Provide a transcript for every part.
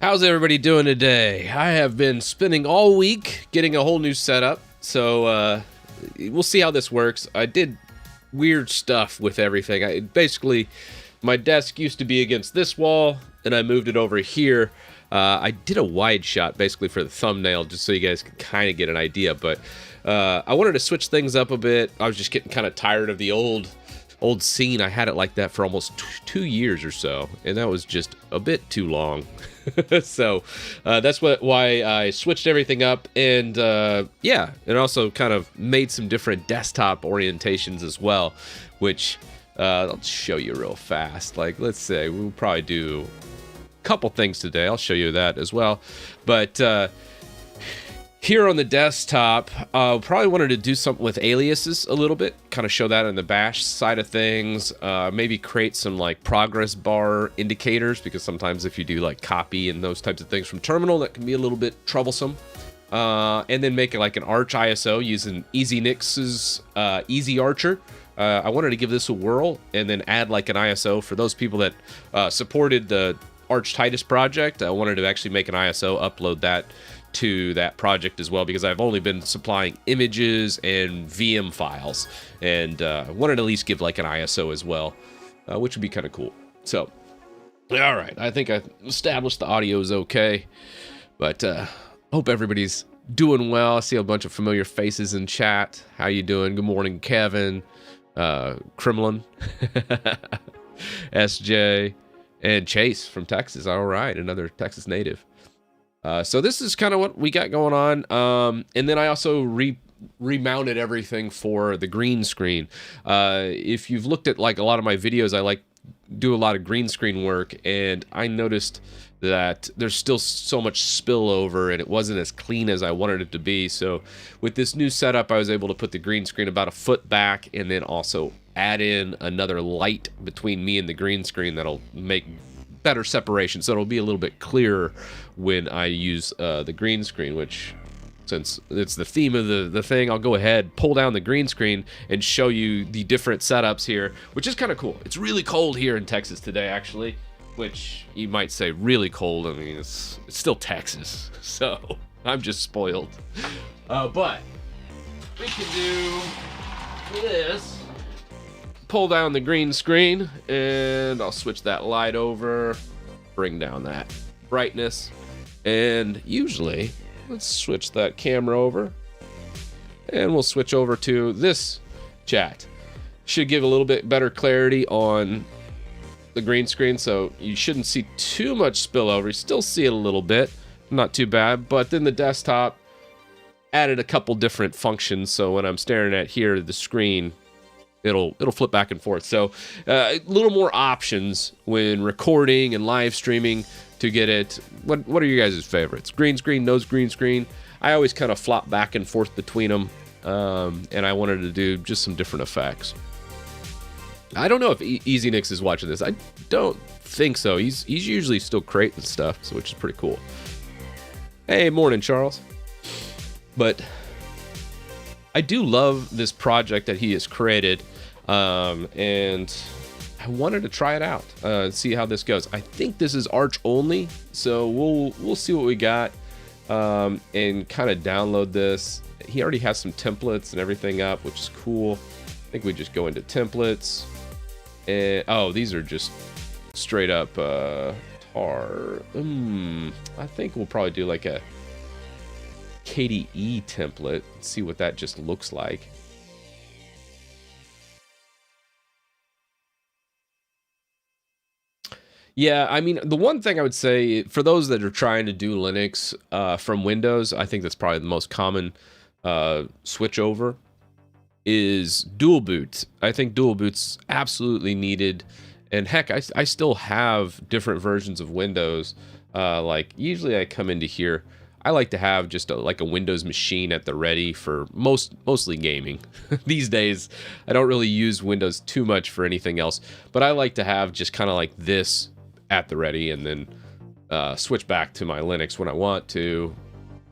How's everybody doing today? I have been spending all week getting a whole new setup, so we'll see how this works. I did weird stuff with everything. Basically, my desk used to be against this wall, and I moved it over here. I did a wide shot, basically, for the thumbnail, just so you guys can kind of get an idea, but I wanted to switch things up a bit. I was just getting kind of tired of the old scene. I had it like that for almost 2 years or so, and that was just a bit too long. So that's why I switched everything up, and yeah, and also kind of made some different desktop orientations as well, which I'll show you real fast. Like, let's say we'll probably do a couple things today. I'll show you that as well, but here on the desktop, probably wanted to do something with aliases a little bit, kind of show that on the bash side of things, maybe create some like progress bar indicators, because sometimes if you do like copy and those types of things from terminal, that can be a little bit troublesome. And then make it like an Arch ISO using EasyNix's Easy Archer. I wanted to give this a whirl and then add like an ISO for those people that supported the Arch Titus project. I wanted to actually make an ISO, upload that to that project as well, because I've only been supplying images and VM files, and wanted to at least give like an ISO as well, which would be kind of cool. So, all right, I think I established the audio is okay, but hope everybody's doing well. I see a bunch of familiar faces in chat. How you doing? Good morning, Kevin, Kremlin, SJ, and Chase from Texas. All right, another Texas native. So this is kind of what we got going on. And then I also remounted everything for the green screen. If you've looked at like a lot of my videos, I like do a lot of green screen work, and I noticed that there's still so much spillover and it wasn't as clean as I wanted it to be. So with this new setup, I was able to put the green screen about a foot back, and then also add in another light between me and the green screen that'll make better separation, so it'll be a little bit clearer when I use the green screen, which, since it's the theme of the thing, I'll go ahead, pull down the green screen, and show you the different setups here, which is kind of cool. It's really cold here in Texas today, actually, which you might say really cold. I mean, it's still Texas, so I'm just spoiled. But we can do this. Pull down the green screen, and I'll switch that light over, bring down that brightness, and usually let's switch that camera over, and we'll switch over to this chat. Should give a little bit better clarity on the green screen, so you shouldn't see too much spillover. You still see it a little bit, not too bad. But then the desktop added a couple different functions, so when I'm staring at here the screen, it'll flip back and forth. So a little more options when recording and live streaming to get it. What are you guys' favorites? Green screen, no green screen? I always kind of flop back and forth between them, and I wanted to do just some different effects. I don't know if EasyNix is watching this. I don't think so. He's usually still creating stuff, so which is pretty cool. Hey, morning, Charles. But I do love this project that he has created, and I wanted to try it out, see how this goes. I think this is Arch only, so we'll see what we got, and kind of download this. He already has some templates and everything up, which is cool. I think we just go into templates, and oh, these are just straight up tar. I think we'll probably do like a KDE template. Let's see what that just looks like. Yeah, I mean, the one thing I would say for those that are trying to do Linux from Windows, I think that's probably the most common switch over, is dual boot. I think dual boot's absolutely needed. And heck, I still have different versions of Windows. Like usually I come into here, I like to have just like a Windows machine at the ready for mostly gaming. These days, I don't really use Windows too much for anything else, but I like to have just kind of like this at the ready, and then switch back to my Linux when I want to.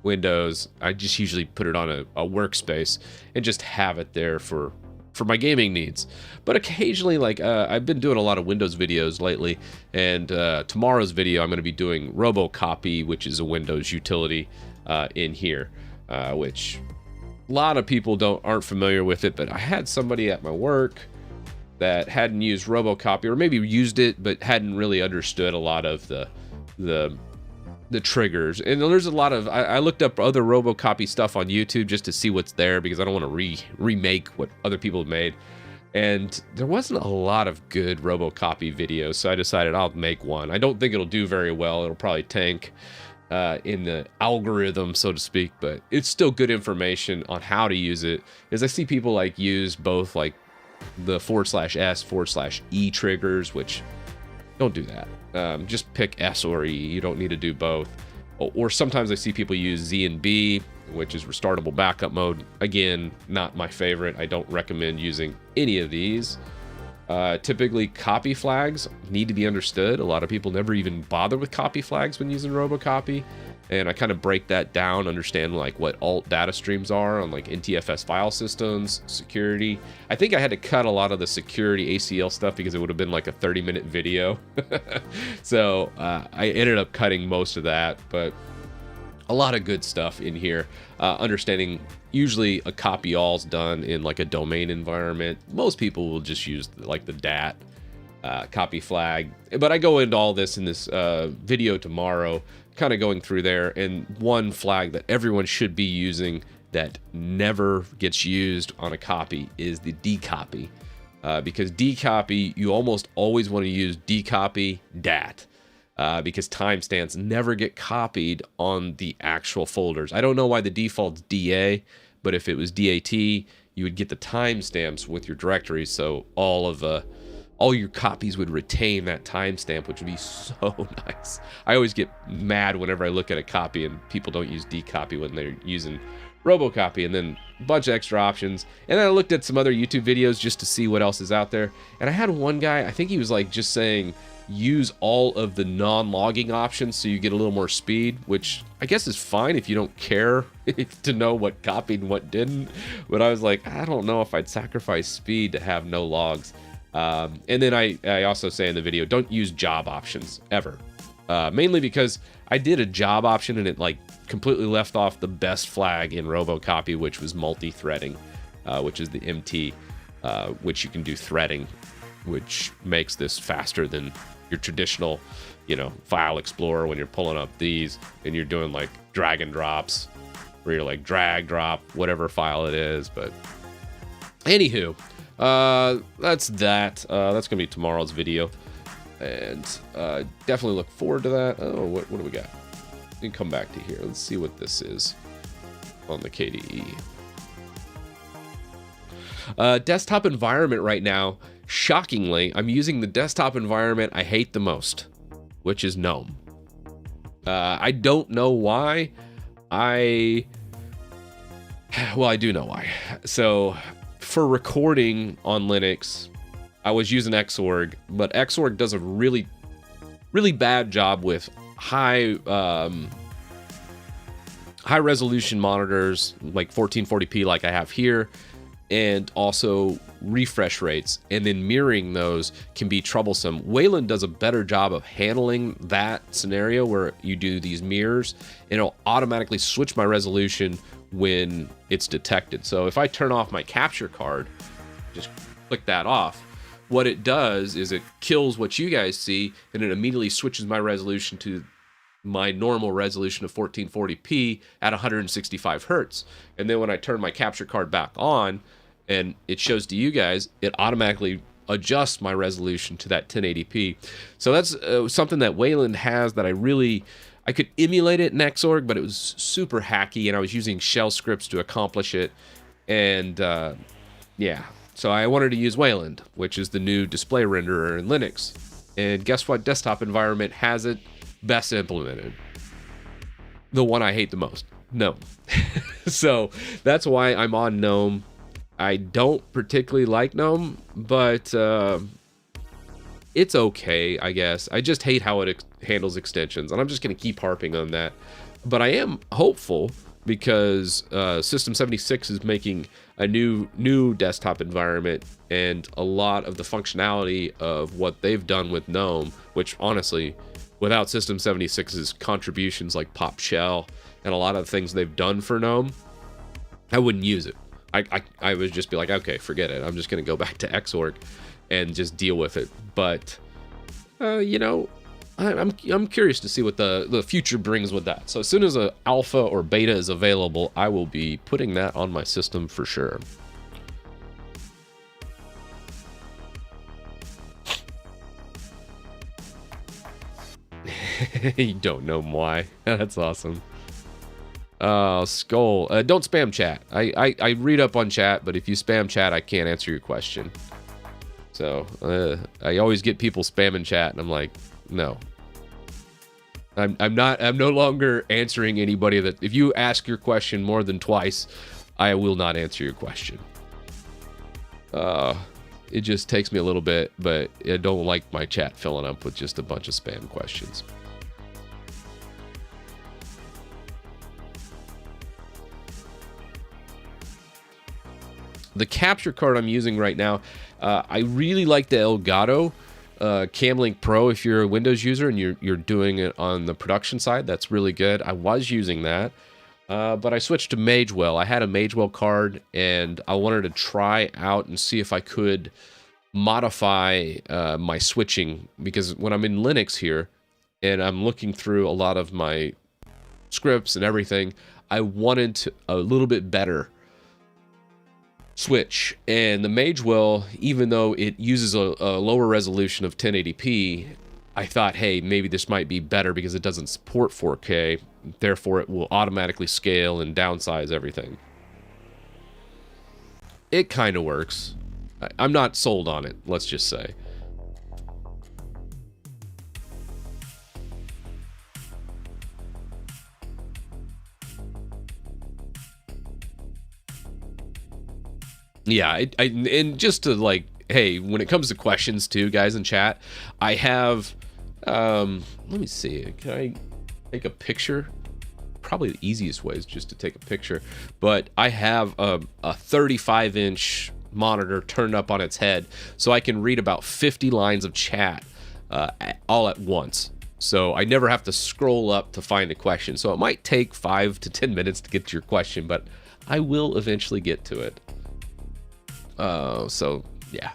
Windows, I just usually put it on a workspace and just have it there for for my gaming needs. But occasionally, like I've been doing a lot of Windows videos lately, and tomorrow's video I'm going to be doing RoboCopy, which is a Windows utility in here, which a lot of people aren't familiar with it. But I had somebody at my work that hadn't used RoboCopy, or maybe used it but hadn't really understood a lot of the triggers. And there's a lot of, I looked up other RoboCopy stuff on YouTube just to see what's there, because I don't want to remake what other people have made. And there wasn't a lot of good RoboCopy videos, so I decided I'll make one. I don't think it'll do very well. It'll probably tank in the algorithm, so to speak, but it's still good information on how to use it. As I see people like use both like the /S/E triggers, which don't do that. Just pick S or E. You don't need to do both. Or sometimes I see people use Z and B, which is restartable backup mode. Again, not my favorite. I don't recommend using any of these. Typically, copy flags need to be understood. A lot of people never even bother with copy flags when using RoboCopy. And I kind of break that down, understand like what alt data streams are on like NTFS file systems, security. I think I had to cut a lot of the security ACL stuff because it would have been like a 30-minute video. So I ended up cutting most of that, but a lot of good stuff in here. Understanding usually a copy all's done in like a domain environment. Most people will just use like the DAT copy flag, but I go into all this in this video tomorrow, kind of going through there. And one flag that everyone should be using that never gets used on a copy is the decopy, because decopy, you almost always want to use decopy dat, because timestamps never get copied on the actual folders. I don't know why the default's DA, but if it was DAT, you would get the timestamps with your directory, so all your copies would retain that timestamp, which would be so nice. I always get mad whenever I look at a copy and people don't use decopy when they're using RoboCopy, and then a bunch of extra options. And then I looked at some other YouTube videos just to see what else is out there. And I had one guy, I think he was like just saying, use all of the non-logging options so you get a little more speed, which I guess is fine if you don't care to know what copied and what didn't. But I was like, I don't know if I'd sacrifice speed to have no logs. And then I also say in the video, don't use job options ever. Mainly because I did a job option and it like completely left off the best flag in RoboCopy, which was multi-threading, which is the MT, which you can do threading, which makes this faster than your traditional, file explorer when you're pulling up these and you're doing like drag and drops, where you're like drag, drop, whatever file it is. But anywho, that's that. That's gonna be tomorrow's video, and definitely look forward to that. Oh, what do we got? We can come back to here. Let's see what this is on the KDE. Desktop environment right now. Shockingly, I'm using the desktop environment I hate the most, which is Gnome. I don't know why. I do know why. So for recording on Linux, I was using Xorg, but Xorg does a really, really bad job with high resolution monitors, like 1440p like I have here, and also refresh rates, and then mirroring those can be troublesome. Wayland does a better job of handling that scenario where you do these mirrors, and it'll automatically switch my resolution when it's detected. So if I turn off my capture card, just click that off, what it does is it kills what you guys see, and it immediately switches my resolution to my normal resolution of 1440p at 165 hertz. And then when I turn my capture card back on and it shows to you guys, it automatically adjusts my resolution to that 1080p. So that's something that Wayland has that I could emulate it in Xorg, but it was super hacky, and I was using shell scripts to accomplish it. And yeah, so I wanted to use Wayland, which is the new display renderer in Linux. And guess what desktop environment has it best implemented? The one I hate the most, Gnome. So that's why I'm on Gnome. I don't particularly like Gnome, but it's okay, I guess. I just hate how it handles extensions, and I'm just going to keep harping on that. But I am hopeful because System 76 is making a new desktop environment, and a lot of the functionality of what they've done with Gnome, which honestly, without System 76's contributions like Pop Shell and a lot of the things they've done for Gnome, I wouldn't use it. I would just be like, okay, forget it. I'm just going to go back to Xorg and just deal with it. But, you know, I'm curious to see what the future brings with that. So as soon as an alpha or beta is available, I will be putting that on my system for sure. You don't know why. That's awesome. Skull. Don't spam chat. I read up on chat, but if you spam chat, I can't answer your question. So I always get people spamming chat, and I'm like, no. I'm no longer answering anybody that, if you ask your question more than twice, I will not answer your question. It just takes me a little bit, but I don't like my chat filling up with just a bunch of spam questions. The capture card I'm using right now, I really like the Elgato Camlink Pro. If you're a Windows user and you're doing it on the production side, that's really good. I was using that, but I switched to Magewell. I had a Magewell card, and I wanted to try out and see if I could modify my switching, because when I'm in Linux here and I'm looking through a lot of my scripts and everything, I wanted a little bit better switch. And the Magewell, even though it uses a lower resolution of 1080p, I thought, hey, maybe this might be better because it doesn't support 4K. Therefore, it will automatically scale and downsize everything. It kind of works. I'm not sold on it, let's just say. Yeah, and just to like, hey, when it comes to questions too, guys in chat, I have, let me see, can I take a picture? Probably the easiest way is just to take a picture, but I have a 35-inch monitor turned up on its head, so I can read about 50 lines of chat all at once. So I never have to scroll up to find a question. So it might take 5 to 10 minutes to get to your question, but I will eventually get to it. So yeah,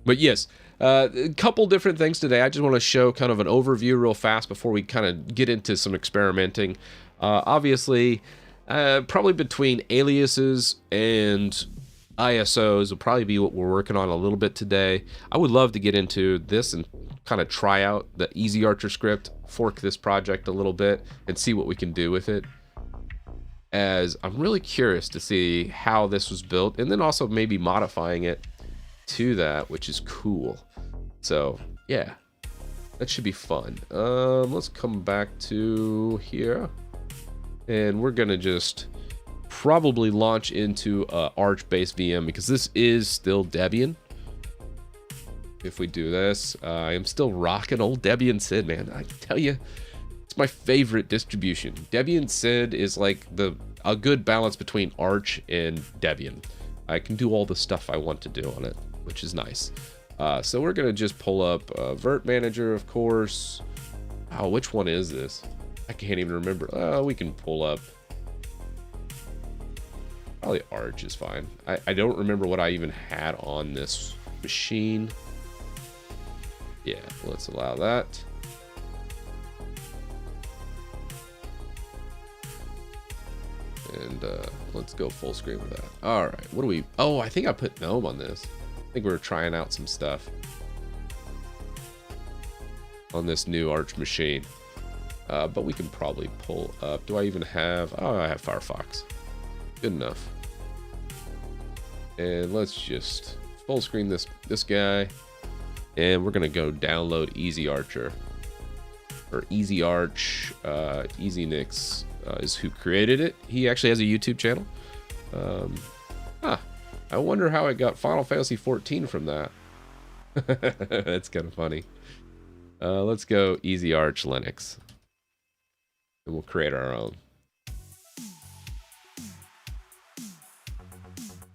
but yes, a couple different things today. I just want to show kind of an overview real fast before we kind of get into some experimenting. Obviously, probably between aliases and ISOs will probably be what we're working on a little bit today. I would love to get into this and kind of try out the Easy Archer script, fork this project a little bit and see what we can do with it, as I'm really curious to see how this was built, and then also maybe modifying it to that, which is cool. So yeah, that should be fun. Let's come back to here, and we're gonna just probably launch into Arch-based VM, because this is still Debian. If we do this, I am still rocking old Debian Sid, man. I tell you, it's my favorite distribution. Debian Sid is like a good balance between Arch and Debian. I can do all the stuff I want to do on it, which is nice. So we're gonna just pull up Vert Manager, of course. Oh, which one is this? I can't even remember. We can pull up. Probably Arch is fine. I don't remember what I even had on this machine. Yeah, let's allow that. And let's go full screen with that. All right, what do we? Oh, I think I put Gnome on this. I think we were trying out some stuff on this new Arch machine. But we can probably pull up. Do I even have? Oh, I have Firefox. Good enough. And let's just full screen this guy, and we're gonna go download Easy Archer, or Easy Arch. Easy Nix is who created it. He actually has a YouTube channel. I wonder how I got Final Fantasy 14 from that. That's kind of funny. Let's go Easy Arch Linux, and we'll create our own.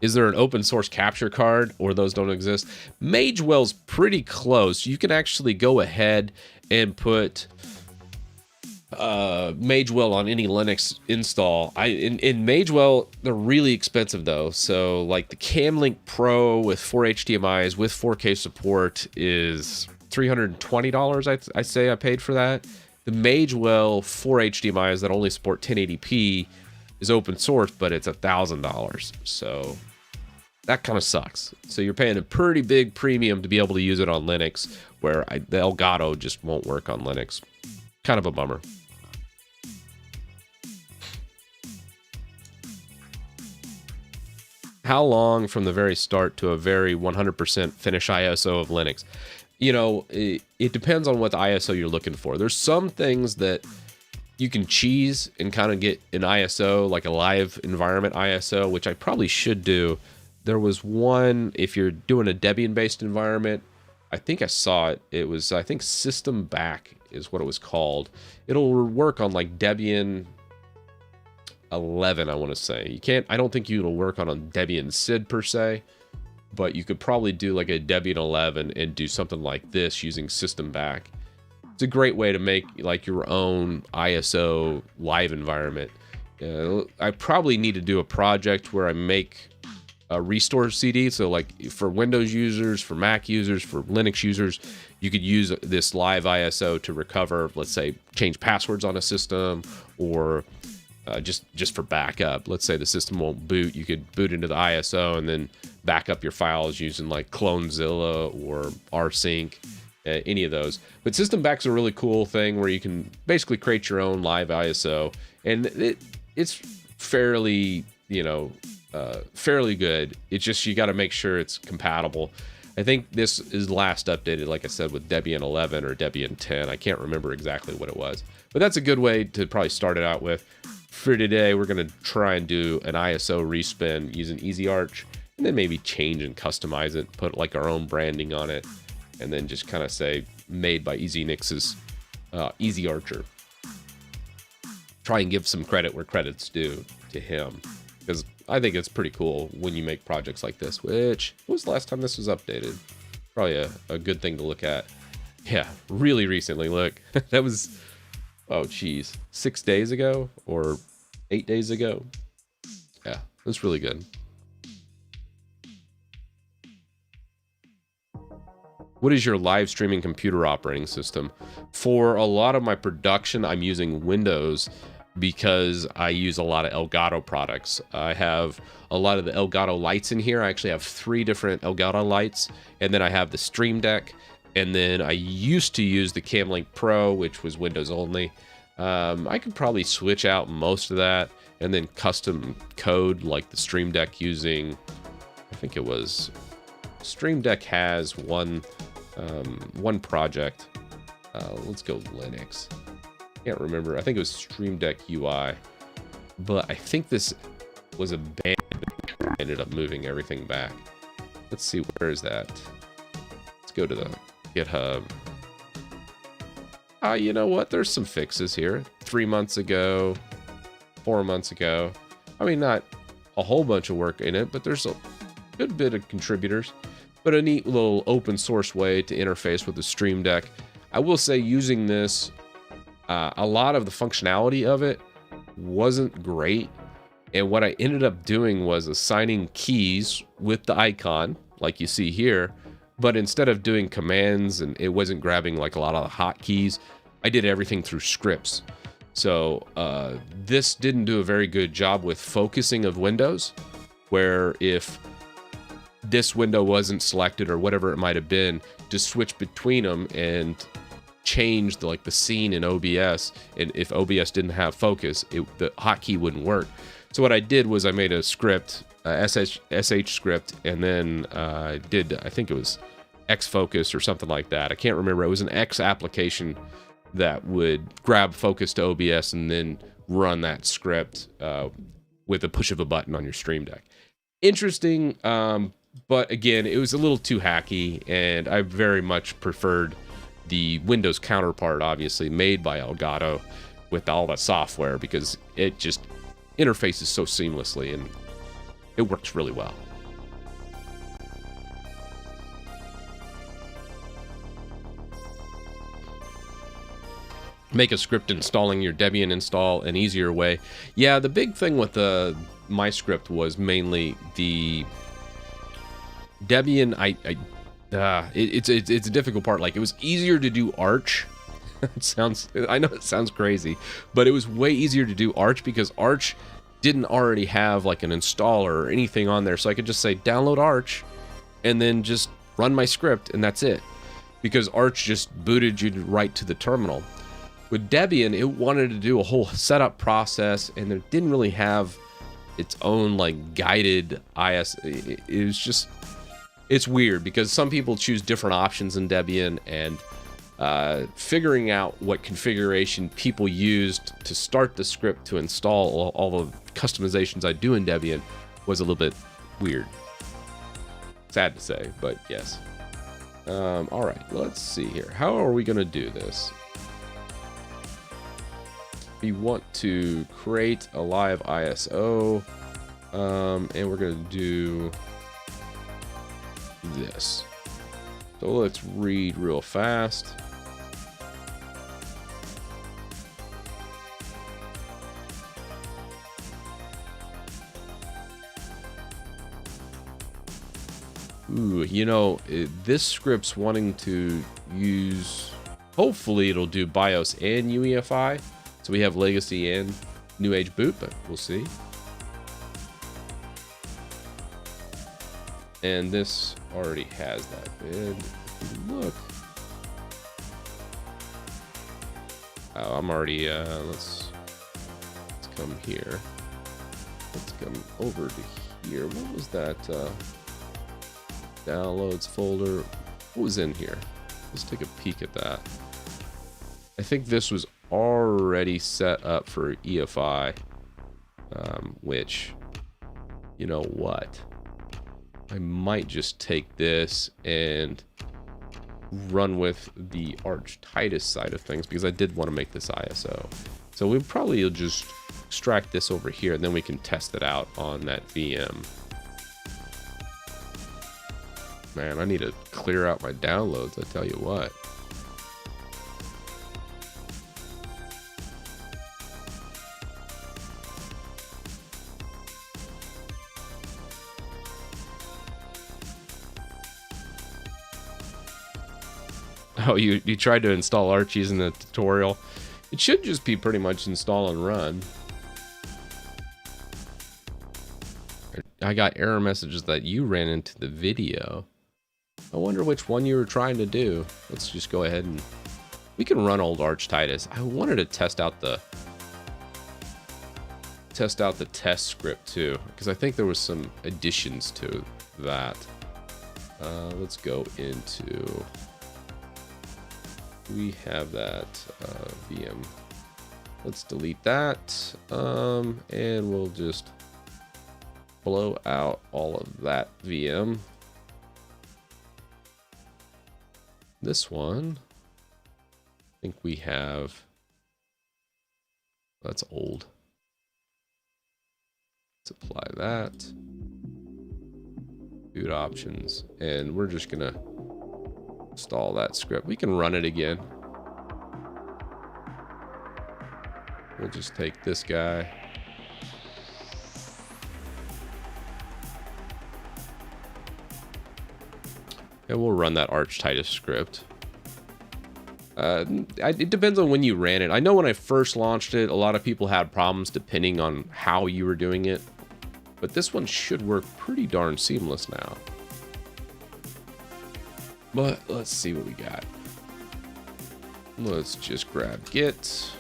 Is there an open source capture card, or those don't exist? Magewell's pretty close. You can actually go ahead and put Magewell on any Linux install. In Magewell, they're really expensive though. So like the Camlink Pro with 4 HDMIs with 4K support is $320. I say I paid for that. The Magewell 4 HDMIs that only support 1080p is open source, but it's $1,000. So that kind of sucks. So you're paying a pretty big premium to be able to use it on Linux, where the Elgato just won't work on Linux. Kind of a bummer. How long from the very start to a very 100% finish ISO of Linux? You know, it depends on what the ISO you're looking for. There's some things that you can cheese and kind of get an ISO, like a live environment ISO, which I probably should do. There was one, if you're doing a Debian-based environment, I think I saw it. It was, I think, System Back is what it was called. It'll work on like Debian 11, I want to say. I don't think it'll work on a Debian SID per se, but you could probably do like a Debian 11 and do something like this using System Back. It's a great way to make like your own ISO live environment. I probably need to do a project where I make a restore CD. So like for Windows users, for Mac users, for Linux users, you could use this live ISO to recover, let's say, change passwords on a system, or just for backup. Let's say the system won't boot. You could boot into the ISO and then back up your files using like Clonezilla or rsync, any of those. But System Back's a really cool thing where you can basically create your own live ISO, and it's fairly, fairly good. It's just you got to make sure it's compatible. I think this is last updated, like I said, with Debian 11 or Debian 10. I can't remember exactly what it was, but that's a good way to probably start it out with. For today, we're going to try and do an ISO respin using EasyArch, and then maybe change and customize it, put like our own branding on it, and then just kind of say made by EasyNix's EasyArcher. Try and give some credit where credit's due to him, because I think it's pretty cool when you make projects like this. Which, when was the last time this was updated? Probably a good thing to look at. Yeah, really recently. Look, that was, oh geez, 6 days ago or 8 days ago. Yeah, that's really good. What is your live streaming computer operating system? For a lot of my production, I'm using Windows because I use a lot of Elgato products. I have a lot of the Elgato lights in here. I actually have 3 different Elgato lights, and then I have the Streamdeck, and then I used to use the Camlink Pro, which was Windows only. I could probably switch out most of that and then custom code like the Streamdeck using, I think it was, Streamdeck has one project. Let's go Linux. Can't remember. I think it was Streamdeck UI, but I think this was abandoned. I ended up moving everything back. Let's see, where is that? Let's go to the GitHub. You know what? There's some fixes here. 3 months ago, 4 months ago. I mean, not a whole bunch of work in it, but there's a good bit of contributors. But a neat little open source way to interface with the Streamdeck. I will say, using this, a lot of the functionality of it wasn't great. And what I ended up doing was assigning keys with the icon, like you see here. But instead of doing commands, and it wasn't grabbing like a lot of the hotkeys, I did everything through scripts. So this didn't do a very good job with focusing of windows, where if this window wasn't selected or whatever it might have been, to switch between them and change the scene in OBS. And if OBS didn't have focus, the hotkey wouldn't work. So what I did was I made a script, SH script, and then I think it was Xfocus or something like that. I can't remember. It was an X application that would grab focus to OBS and then run that script with a push of a button on your Streamdeck. Interesting, but again, it was a little too hacky, and I very much preferred the Windows counterpart, obviously, made by Elgato with all that software, because it just interfaces so seamlessly and it works really well. make a script installing your Debian install an easier way. Yeah, the big thing with my script was mainly the Debian. It's a difficult part. Like, it was easier to do Arch. I know it sounds crazy, but it was way easier to do Arch because Arch didn't already have like an installer or anything on there. So I could just say download Arch and then just run my script, and that's it. Because Arch just booted you right to the terminal. With Debian, it wanted to do a whole setup process, and it didn't really have its own like guided IS. It was just, it's weird because some people choose different options in Debian, and figuring out what configuration people used to start the script to install all the customizations I do in Debian was a little bit weird. Sad to say, but yes. All right, let's see here. How are we going to do this? We want to create a live ISO, and we're going to do this. So let's read real fast. Ooh, you know, this script's wanting to use, hopefully it'll do BIOS and UEFI. So we have legacy and new age boot, but we'll see. And this already has that. And if you look, oh, I'm already, let's come here. Let's come over to here. What was that? Downloads folder. What was in here? Let's take a peek at that. I think this was already set up for EFI, which, you know what? I might just take this and run with the Arch Titus side of things because I did want to make this ISO. So we probably will just extract this over here and then we can test it out on that VM. Man, I need to clear out my downloads, I tell you what. Oh, you tried to install Archies in the tutorial? It should just be pretty much install and run. I got error messages that you ran into the video. I wonder which one you were trying to do. Let's just go ahead and... we can run old Arch Titus. I wanted to test out the test script too, because I think there was some additions to that. Let's go into... we have that VM. Let's delete that, and we'll just blow out all of that VM. This one, I think we have, that's old. Let's apply that. Boot options, and we're just gonna install that script. We can run it again. We'll just take this guy. And we'll run that Arch Titus script. It depends on when you ran it. I know when I first launched it, a lot of people had problems depending on how you were doing it. But this one should work pretty darn seamless now. But let's see what we got. Let's just grab Git.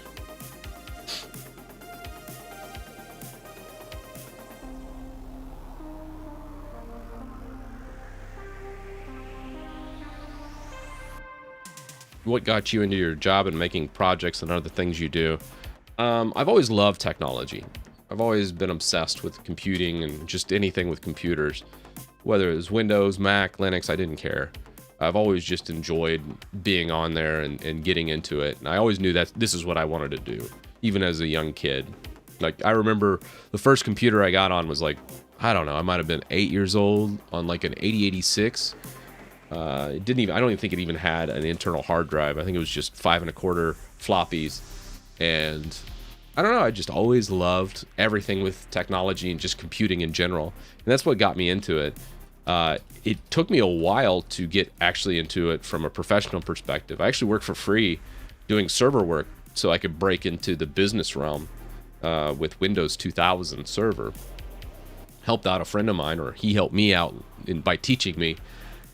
What got you into your job and making projects and other things you do? I've always loved technology. I've always been obsessed with computing and just anything with computers. Whether it was Windows, Mac, Linux, I didn't care. I've always just enjoyed being on there and getting into it. And I always knew that this is what I wanted to do, even as a young kid. Like, I remember the first computer I got on was like, I don't know, I might have been 8 years old on like an 8086. It didn't even, I don't even think it even had an internal hard drive. I think it was just 5 1/4 floppies. And I don't know, I just always loved everything with technology and just computing in general. And that's what got me into it. It took me a while to get actually into it from a professional perspective. I actually worked for free doing server work so I could break into the business realm with Windows 2000 server. Helped out a friend of mine, or he helped me out by teaching me,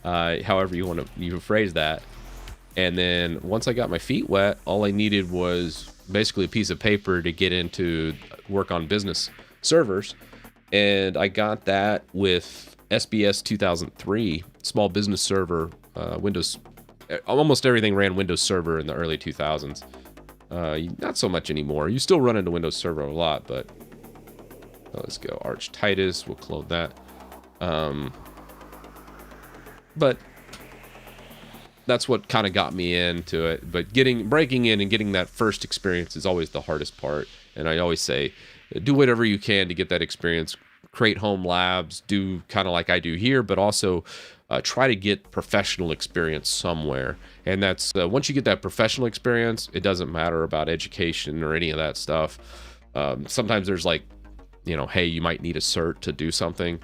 however you phrase that. And then once I got my feet wet, all I needed was basically a piece of paper to get into work on business servers. And I got that with SBS 2003, small business server, Windows. Almost everything ran Windows Server in the early 2000s. Not so much anymore. You still run into Windows Server a lot, but let's go Arch Titus. We'll clone that. But that's what kind of got me into it. But breaking in and getting that first experience is always the hardest part. And I always say, do whatever you can to get that experience. Create home labs, do kind of like I do here, but also try to get professional experience somewhere. And that's once you get that professional experience, it doesn't matter about education or any of that stuff. Sometimes there's like, hey, you might need a cert to do something.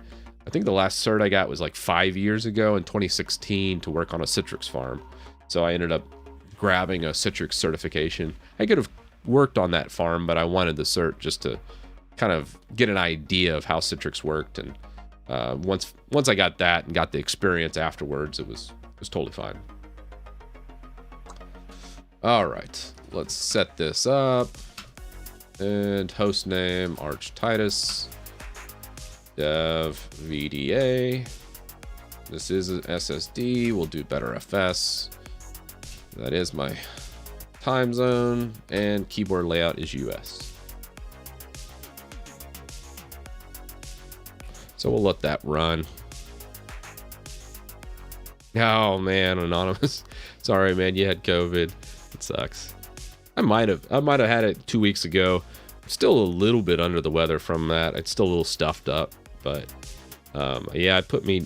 I think the last cert I got was like 5 years ago in 2016 to work on a Citrix farm. So I ended up grabbing a Citrix certification. I could have worked on that farm, but I wanted the cert just to kind of get an idea of how Citrix worked. And once I got that and got the experience afterwards, it was totally fine. All right, let's set this up. And host name, Arch Titus. Dev VDA. This is an SSD. We'll do better FS. That is my time zone. And keyboard layout is US. So we'll let that run. Oh man, Anonymous. Sorry man, you had COVID. It sucks. I might have had it 2 weeks ago. I'm still a little bit under the weather from that. It's still a little stuffed up, but yeah,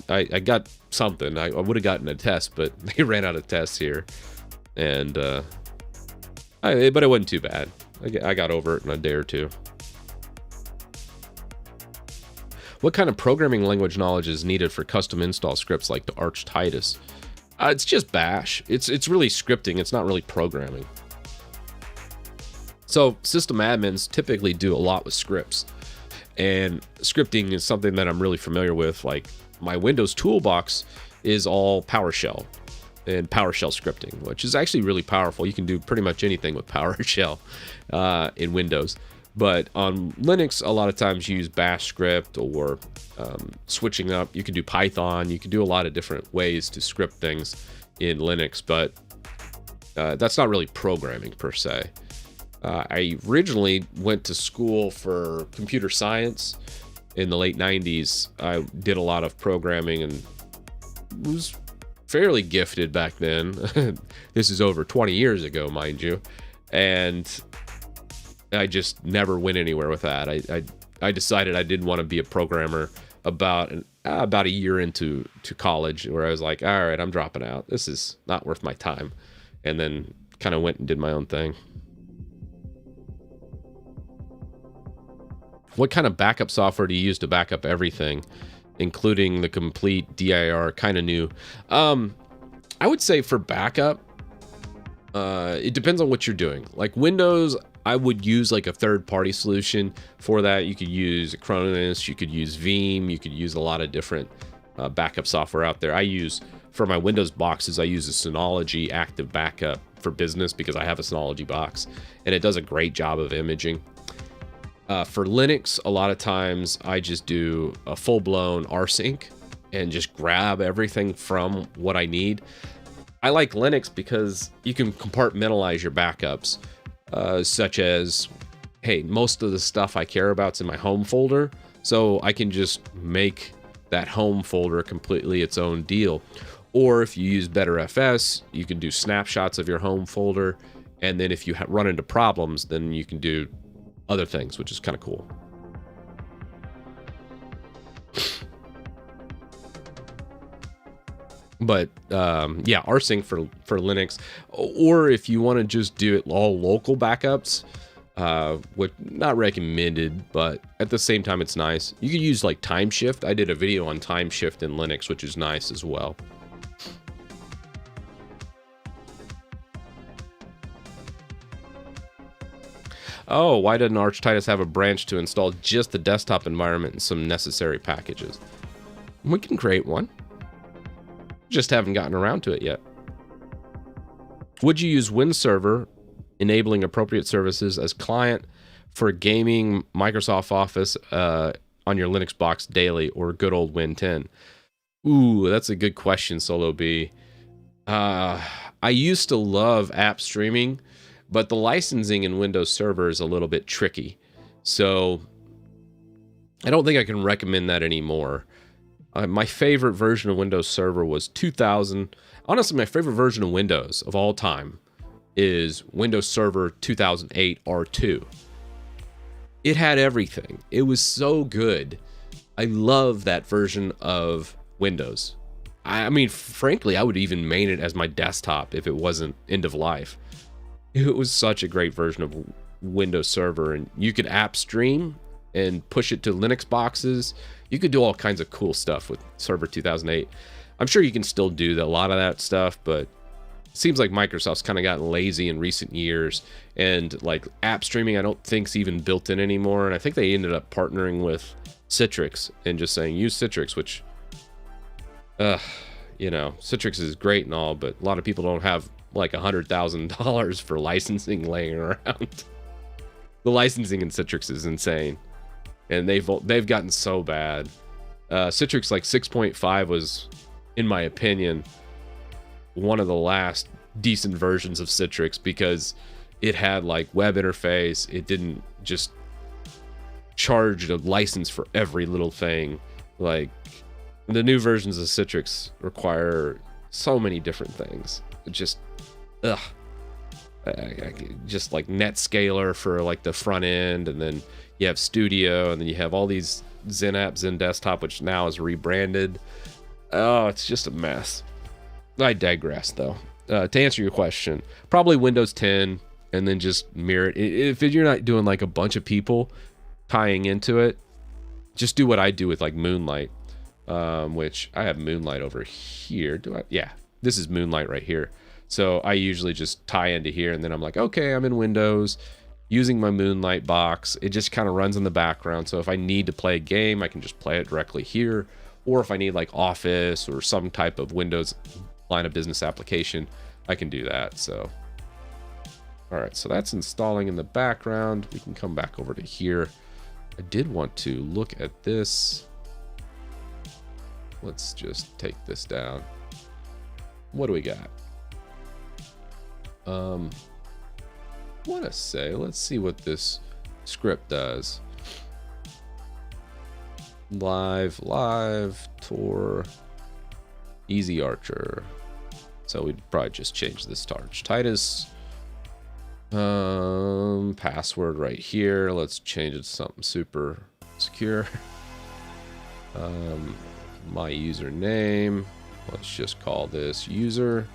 I got something. I would have gotten a test, but they ran out of tests here. And but it wasn't too bad. I got over it in a day or two. What kind of programming language knowledge is needed for custom install scripts like the Arch Titus? It's just Bash. It's really scripting. It's not really programming. So system admins typically do a lot with scripts. And scripting is something that I'm really familiar with. Like my Windows toolbox is all PowerShell and PowerShell scripting, which is actually really powerful. You can do pretty much anything with PowerShell in Windows. But on Linux, a lot of times you use Bash script or switching up. You can do Python. You can do a lot of different ways to script things in Linux, but that's not really programming per se. I originally went to school for computer science in the late 90s. I did a lot of programming and was fairly gifted back then. This is over 20 years ago, mind you. And I just never went anywhere with that. I decided I didn't want to be a programmer about a year into college, where I was like, all right, I'm dropping out. This is not worth my time. And then kind of went and did my own thing. What kind of backup software do you use to back up everything, including the complete DIR? Kind of new. I would say for backup, it depends on what you're doing. Like Windows, I would use like a third-party solution for that. You could use Acronis, you could use Veeam, you could use a lot of different backup software out there. For my Windows boxes, I use a Synology Active Backup for business because I have a Synology box, and it does a great job of imaging. For Linux, a lot of times I just do a full-blown rsync and just grab everything from what I need. I like Linux because you can compartmentalize your backups, such as, hey, most of the stuff I care about is in my home folder, so I can just make that home folder completely its own deal. Or if you use BetterFS, you can do snapshots of your home folder, and then if you run into problems, then you can do other things, which is kind of cool. But yeah, rsync for Linux, or if you want to just do it all local backups, what not recommended, but at the same time it's nice. You could use like time shift. I did a video on time shift in Linux, which is nice as well. Oh, why didn't Arch Titus have a branch to install just the desktop environment and some necessary packages? We can create one. Just haven't gotten around to it yet. Would you use WinServer, enabling appropriate services as client for gaming Microsoft Office on your Linux box daily, or good old Win 10? Ooh, that's a good question, Solo B. I used to love app streaming, but the licensing in Windows Server is a little bit tricky. So I don't think I can recommend that anymore. My favorite version of Windows Server was 2000. Honestly, my favorite version of Windows of all time is Windows Server 2008 R2. It had everything. It was so good. I love that version of Windows. I mean, frankly, I would even main it as my desktop if it wasn't end of life. It was such a great version of Windows Server, and you could app stream and push it to Linux boxes. You could do all kinds of cool stuff with Server 2008. I'm sure you can still do a lot of that stuff, but it seems like Microsoft's kind of gotten lazy in recent years, and like app streaming I don't think's even built in anymore. And I think they ended up partnering with Citrix and just saying use Citrix, which you know, Citrix is great and all, but a lot of people don't have like $100,000 for licensing laying around. The licensing in Citrix is insane, and they've gotten so bad. Citrix like 6.5 was, in my opinion, one of the last decent versions of Citrix, because it had like web interface. It didn't just charge a license for every little thing. Like the new versions of Citrix require so many different things. It just just like NetScaler for like the front end, and then you have Studio, and then you have all these Zen apps, Zen Desktop, which now is rebranded. Oh, it's just a mess. I digress, though. To answer your question, probably Windows 10, and then just mirror it. If you're not doing like a bunch of people tying into it, just do what I do with like Moonlight, which I have Moonlight over here. Do I? Yeah, this is Moonlight right here. So I usually just tie into here, and then I'm like, okay, I'm in Windows using my Moonlight box. It just kind of runs in the background. So if I need to play a game, I can just play it directly here. Or if I need like Office or some type of Windows line of business application, I can do that. So, all right, so that's installing in the background. We can come back over to here. I did want to look at this. Let's just take this down. What do we got? Want to say, let's see what this script does. Live tour, easy archer. So we'd probably just change this to Arch Titus. Password right here. Let's change it to something super secure. My username. Let's just call this user.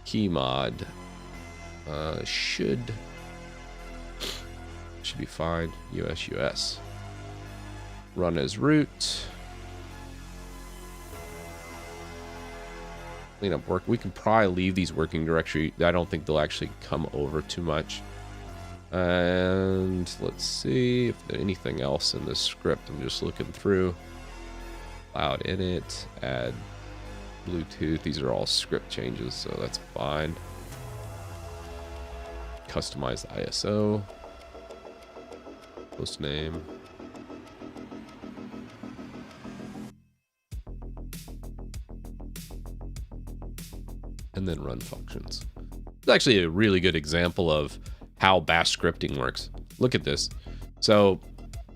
Keymod. Should be fine. US. Run as root. Clean up work. We can probably leave these working directory. I don't think they'll actually come over too much. And let's see if there's anything else in this script. I'm just looking through. Cloud init, add Bluetooth. These are all script changes, so that's fine. Customize the ISO. Post name. And then run functions. It's actually a really good example of how bash scripting works. Look at this. So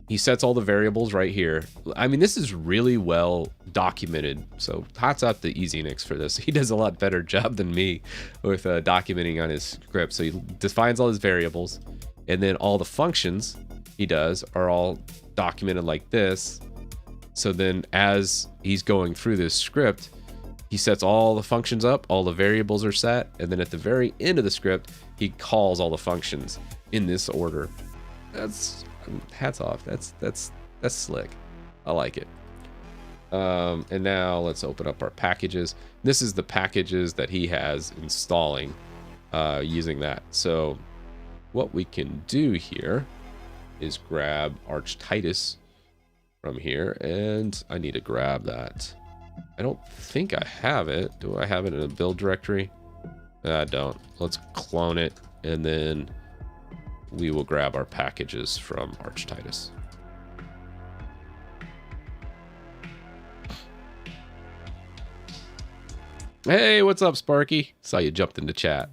he sets all the variables right here. I mean, this is really well documented. So hats out to EasyNix for this. He does a lot better job than me with documenting on his script. So he defines all his variables, and then all the functions he does are all documented like this. So then as he's going through this script, he sets all the functions up, all the variables are set, and then at the very end of the script, he calls all the functions in this order. That's, hats off. That's slick. I like it. And now let's open up our packages. This is the packages that he has installing using that. So what we can do here is grab Arch Titus from here, and I need to grab that. I don't think I have it. Do I have it in a build directory? I don't. Let's clone it, and then we will grab our packages from Arch Titus. Hey, what's up, Sparky? Saw you jumped into chat.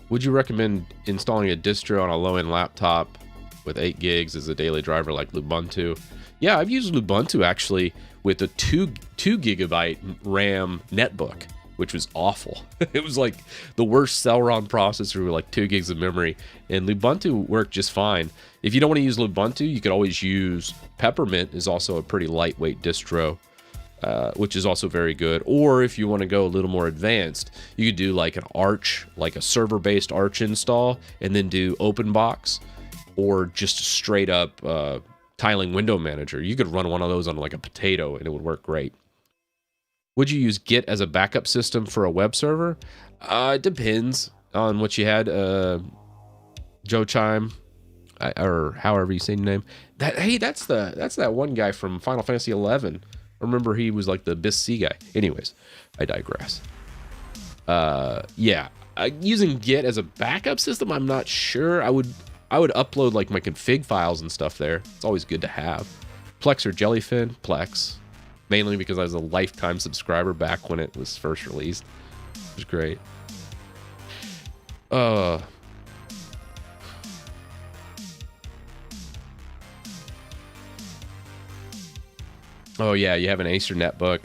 Would you recommend installing a distro on a low-end laptop with 8 gigs as a daily driver like Lubuntu? Yeah, I've used Lubuntu actually with a 2 gigabyte RAM netbook, which was awful. It was like the worst Celeron processor with like 2 gigs of memory, and Lubuntu worked just fine. If you don't want to use Lubuntu, you could always use Peppermint, is also a pretty lightweight distro, which is also very good. Or if you want to go a little more advanced, you could do like an Arch, like a server-based Arch install, and then do OpenBox, or just a straight up tiling window manager. You could run one of those on like a potato and it would work great. Would you use Git as a backup system for a web server? It depends on what you had. Joe Chime, or however you say your name. Hey, that's that one guy from Final Fantasy 11. Remember, he was like the BISC guy. Anyways, I digress. Yeah, using Git as a backup system, I'm not sure. I would upload like my config files and stuff there. It's always good to have. Plex or Jellyfin? Plex. Mainly because I was a lifetime subscriber back when it was first released. It was great. Oh yeah, you have an Acer netbook.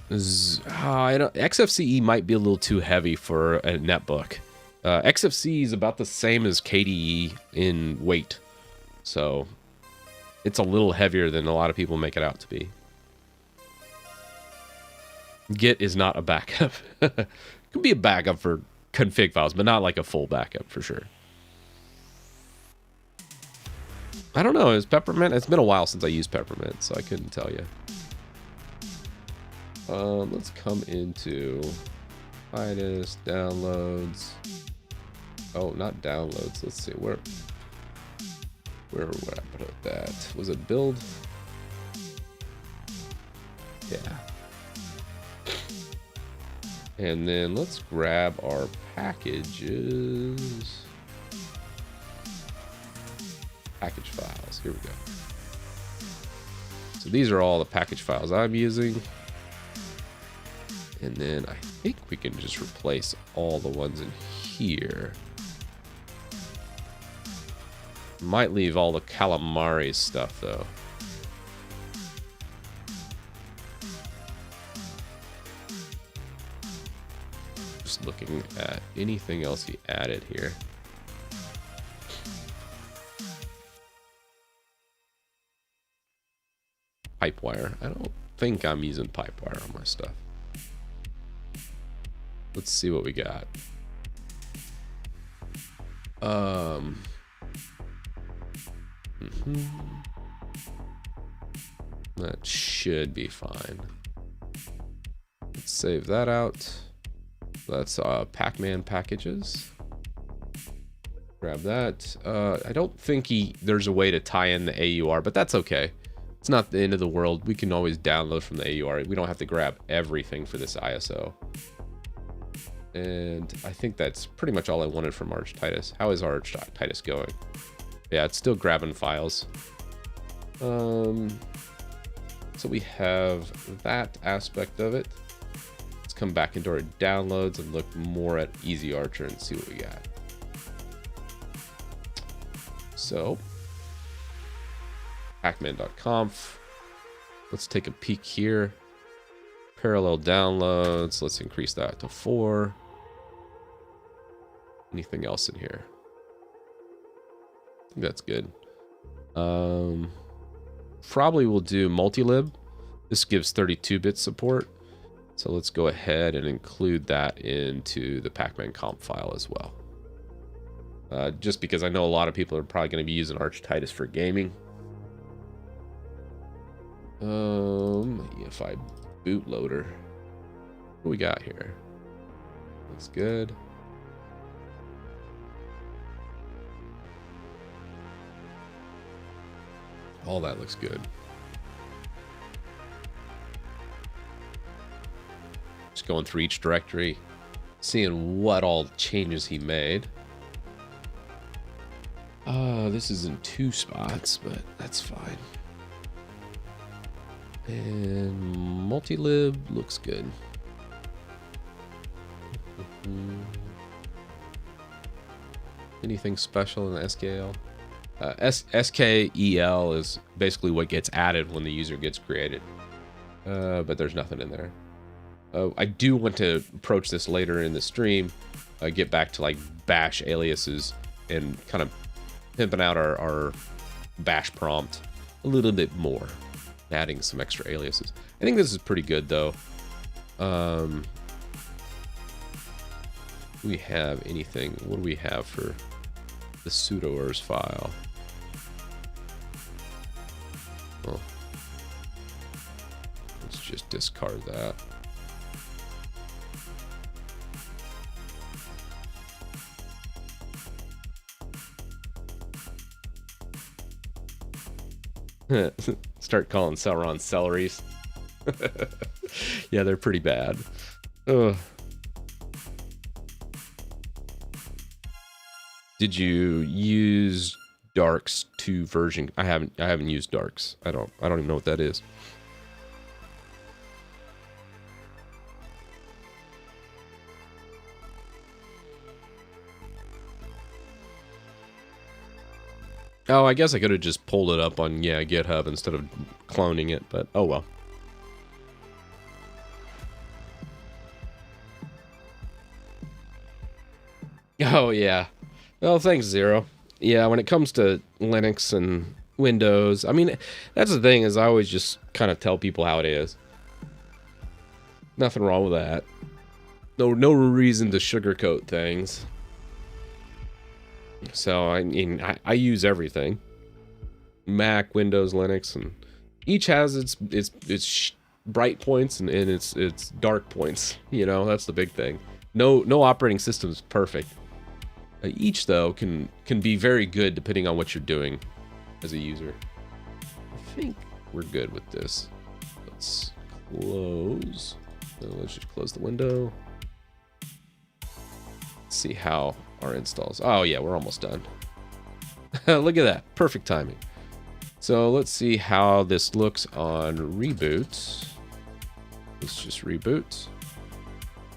XFCE might be a little too heavy for a netbook. XFCE is about the same as KDE in weight, so it's a little heavier than a lot of people make it out to be. Git is not a backup. It can be a backup for config files, but not like a full backup for sure. I don't know, is Peppermint? It's been a while since I used Peppermint, so I couldn't tell you. Let's come into Titus, downloads. Oh, not downloads. Let's see, where would I put that? Was it build? Yeah. And then let's grab our packages. Package files, here we go. So these are all the package files I'm using. And then I think we can just replace all the ones in here. Might leave all the calamari stuff though. Just looking at anything else he added here. Pipewire. I don't think I'm using Pipewire on my stuff. Let's see what we got. That should be fine. Let's save that out. That's Pacman Packages. Grab that. I don't think there's a way to tie in the AUR, but that's okay. It's not the end of the world. We can always download from the AUR. We don't have to grab everything for this ISO. And I think that's pretty much all I wanted from Arch Titus. How is Arch Titus going? Yeah, it's still grabbing files. So we have that aspect of it. Let's come back into our downloads and look more at Easy Archer and see what we got. So, pacman.conf. Let's take a peek here. Parallel downloads. Let's increase that to 4. Anything else in here? I think that's good. probably will do multilib. This gives 32-bit support. So let's go ahead and include that into the Pacman comp file as well. Just because I know a lot of people are probably going to be using Arch Titus for gaming. UEFI Bootloader. What do we got here? Looks good. All that looks good. Just going through each directory, seeing what all changes he made. This is in 2 spots, but that's fine. And multilib looks good. Anything special in the SKL? SKEL is basically what gets added when the user gets created. But there's nothing in there. I do want to approach this later in the stream, get back to like bash aliases and kind of pimping out our bash prompt a little bit more, adding some extra aliases. I think this is pretty good though. Do we have anything? What do we have for the sudoers file? Well, let's just discard that. Start calling Celeron celeries. Yeah, they're pretty bad. Ugh. Did you use Darks 2 version? I haven't used Darks. I don't even know what that is. Oh, I guess I could have just pulled it up on, yeah, GitHub instead of cloning it, but oh well. Oh, yeah. Well, thanks, Zero. Yeah, when it comes to Linux and Windows, I mean, that's the thing, is I always just kind of tell people how it is. Nothing wrong with that. No reason to sugarcoat things. So, I mean, I use everything. Mac, Windows, Linux, and each has its bright points and its dark points. You know, that's the big thing. No operating system is perfect. Each, though, can be very good depending on what you're doing as a user. I think we're good with this. Let's close. Let's just close the window. Let's see how our installs. Oh yeah, we're almost done. Look at that, perfect timing. So let's see how this looks on reboot. Let's just reboot.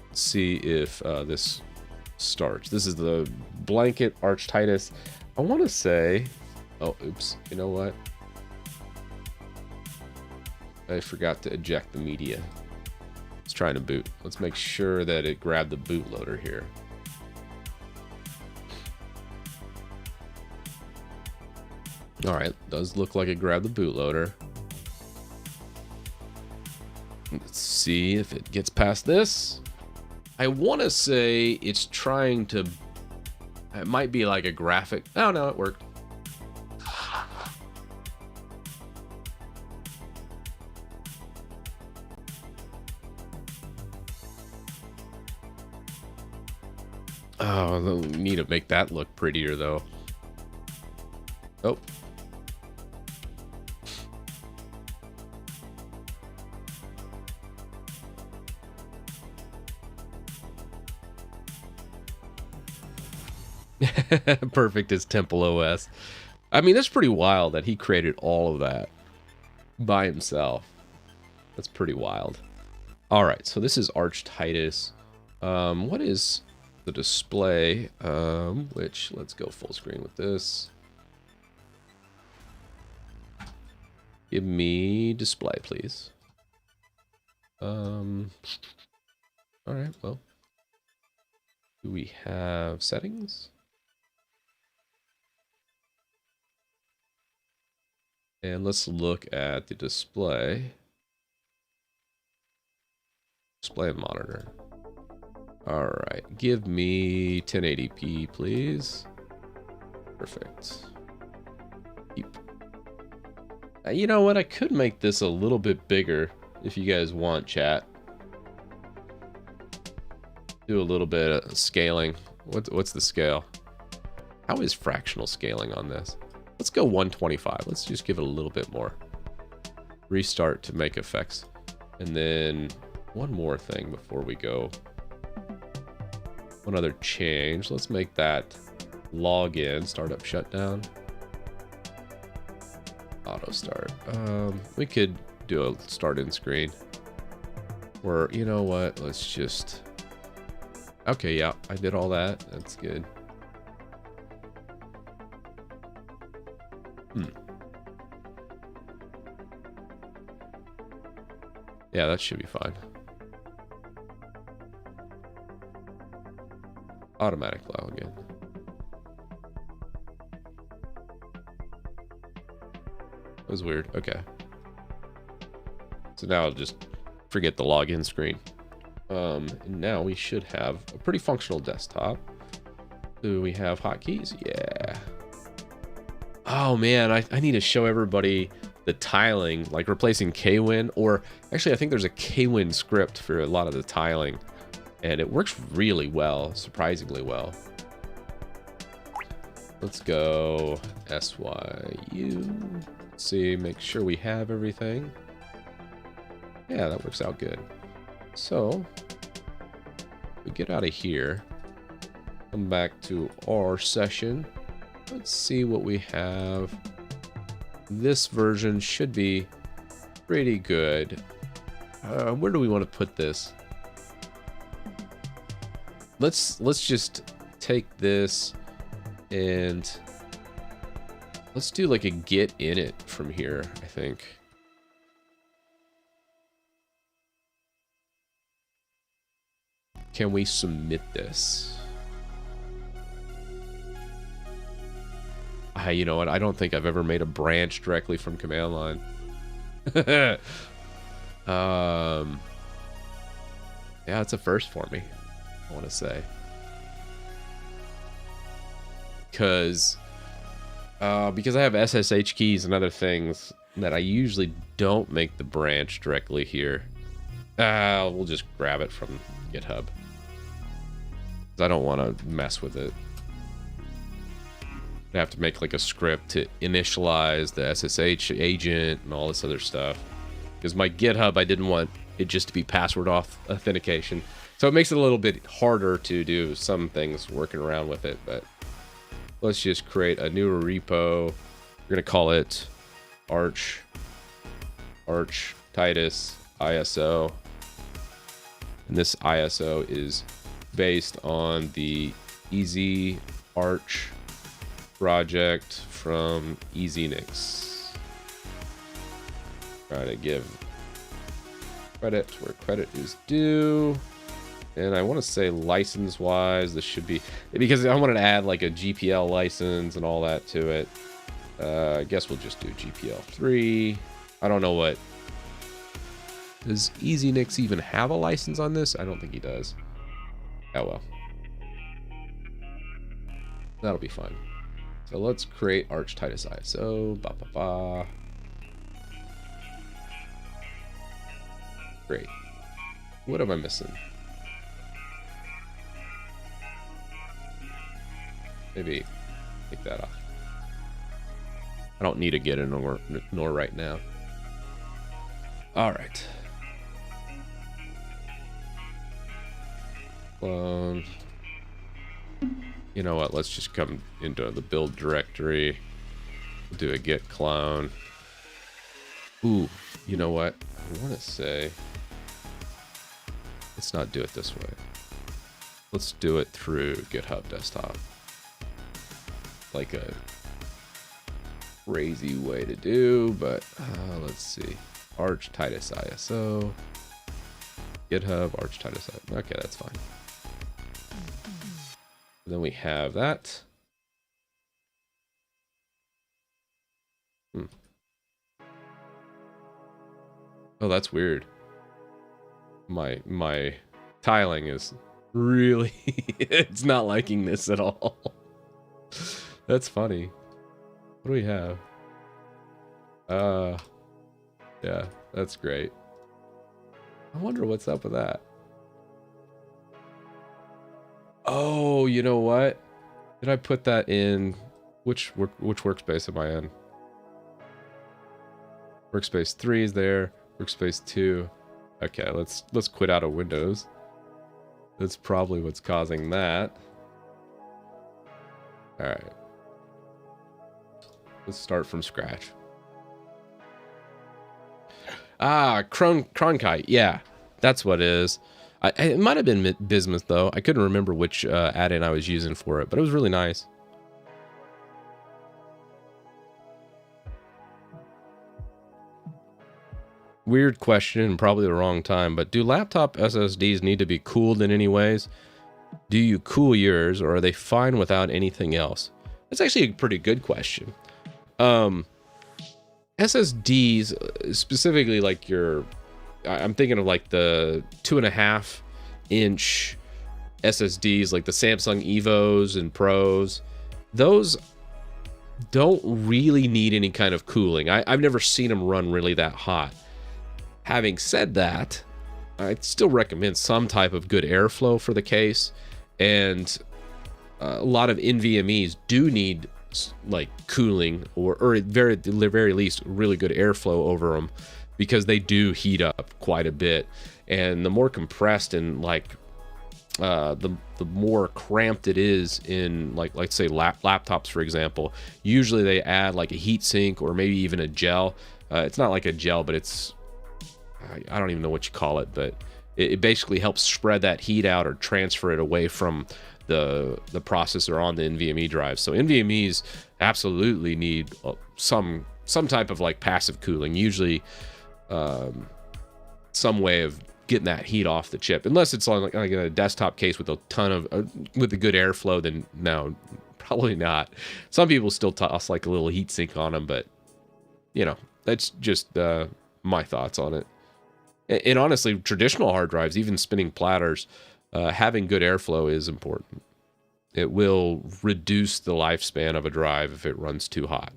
Let's see if this starts. This is the blanket Arch Titus. I want to say, oh oops, you know what? I forgot to eject the media. It's trying to boot. Let's make sure that it grabbed the bootloader here. Alright, does look like it grabbed the bootloader. Let's see if it gets past this. I want to say it's trying to... It might be like a graphic... Oh no, it worked. Oh, we need to make that look prettier though. Oh. Perfect as Temple OS. I mean, that's pretty wild that he created all of that by himself. That's pretty wild. All right, so this is Arch Titus. What is the display? Which, let's go full screen with this. Give me display, please. All right, well. Do we have settings? And let's look at the display. Display monitor. All right, give me 1080p, please. Perfect. Keep. You know what? I could make this a little bit bigger if you guys want, chat. Do a little bit of scaling. What's the scale? How is fractional scaling on this? Let's go 125. Let's just give it a little bit more. Restart to make effects. And then one more thing before we go. One other change. Let's make that login startup shutdown. Auto start. We could do a start in screen. Or you know what? Let's just. Okay, yeah, I did all that. That's good. Yeah, that should be fine. Automatic login. That was weird. Okay. So now I'll just forget the login screen. And now we should have a pretty functional desktop. Do we have hotkeys? Yeah. Oh man, I need to show everybody the tiling, like replacing kwin, or actually I think there's a kwin script for a lot of the tiling, and it works really well, surprisingly well. Let's go SYU. See, make sure we have everything. Yeah, that works out good. So we get out of here, come back to our session. Let's see what we have. This version should be pretty good. Where do we want to put this? Let's just take this and let's do like a git init from here, I think. Can we submit this? You know what? I don't think I've ever made a branch directly from command line. Yeah, it's a first for me, I want to say. Because I have SSH keys and other things that I usually don't make the branch directly here. We'll just grab it from GitHub. I don't want to mess with it. I have to make like a script to initialize the SSH agent and all this other stuff. Because my GitHub, I didn't want it just to be password authentication. So it makes it a little bit harder to do some things working around with it. But let's just create a new repo. We're going to call it Arch Titus ISO. And this ISO is based on the Easy Arch project from EasyNix. Try to give credit where credit is due. And I want to say license wise, this should be, because I wanted to add like a GPL license and all that to it. I guess we'll just do GPL 3. I don't know what. Does EasyNix even have a license on this? I don't think he does. Oh well. That'll be fun. So let's create Arch Titus ISO. Great. What am I missing? Maybe take that off. I don't need to get a nor right now. All right. Clone. You know what? Let's just come into the build directory. We'll do a git clone. Ooh, you know what? I want to say, let's not do it this way. Let's do it through GitHub Desktop. Like a crazy way to do, but let's see. Arch Titus ISO. GitHub Arch Titus ISO. Okay, that's fine. Then we have that. Oh, that's weird. My tiling is really it's not liking this at all. That's funny. What do we have? Yeah, that's great. I wonder what's up with that. Oh, you know what? Did I put that in? Which workspace am I in? Workspace 3 is there. Workspace 2. Okay, let's quit out of Windows. That's probably what's causing that. All right. Let's start from scratch. Ah, Cronkite. Yeah, that's what it is. It might have been Bismuth, though. I couldn't remember which add-in I was using for it, but it was really nice. Weird question, and probably the wrong time, but do laptop SSDs need to be cooled in any ways? Do you cool yours, or are they fine without anything else? That's actually a pretty good question. SSDs, specifically like I'm thinking of like the 2.5-inch SSDs, like the Samsung Evos and Pros. Those don't really need any kind of cooling. I've never seen them run really that hot. Having said that, I'd still recommend some type of good airflow for the case, and a lot of NVMEs do need like cooling or at the very least really good airflow over them, because they do heat up quite a bit, and the more compressed and like the more cramped it is in like let's say laptops, for example, usually they add like a heat sink or maybe even a gel. It's not like a gel, but it's I don't even know what you call it, but it basically helps spread that heat out or transfer it away from the processor on the NVMe drive. So NVMEs absolutely need some type of like passive cooling, usually some way of getting that heat off the chip. Unless it's on like a desktop case with a ton of with a good airflow, then no, probably not. Some people still toss like a little heat sink on them, but you know, that's just my thoughts on it. And honestly, traditional hard drives, even spinning platters, having good airflow is important. It will reduce the lifespan of a drive if it runs too hot.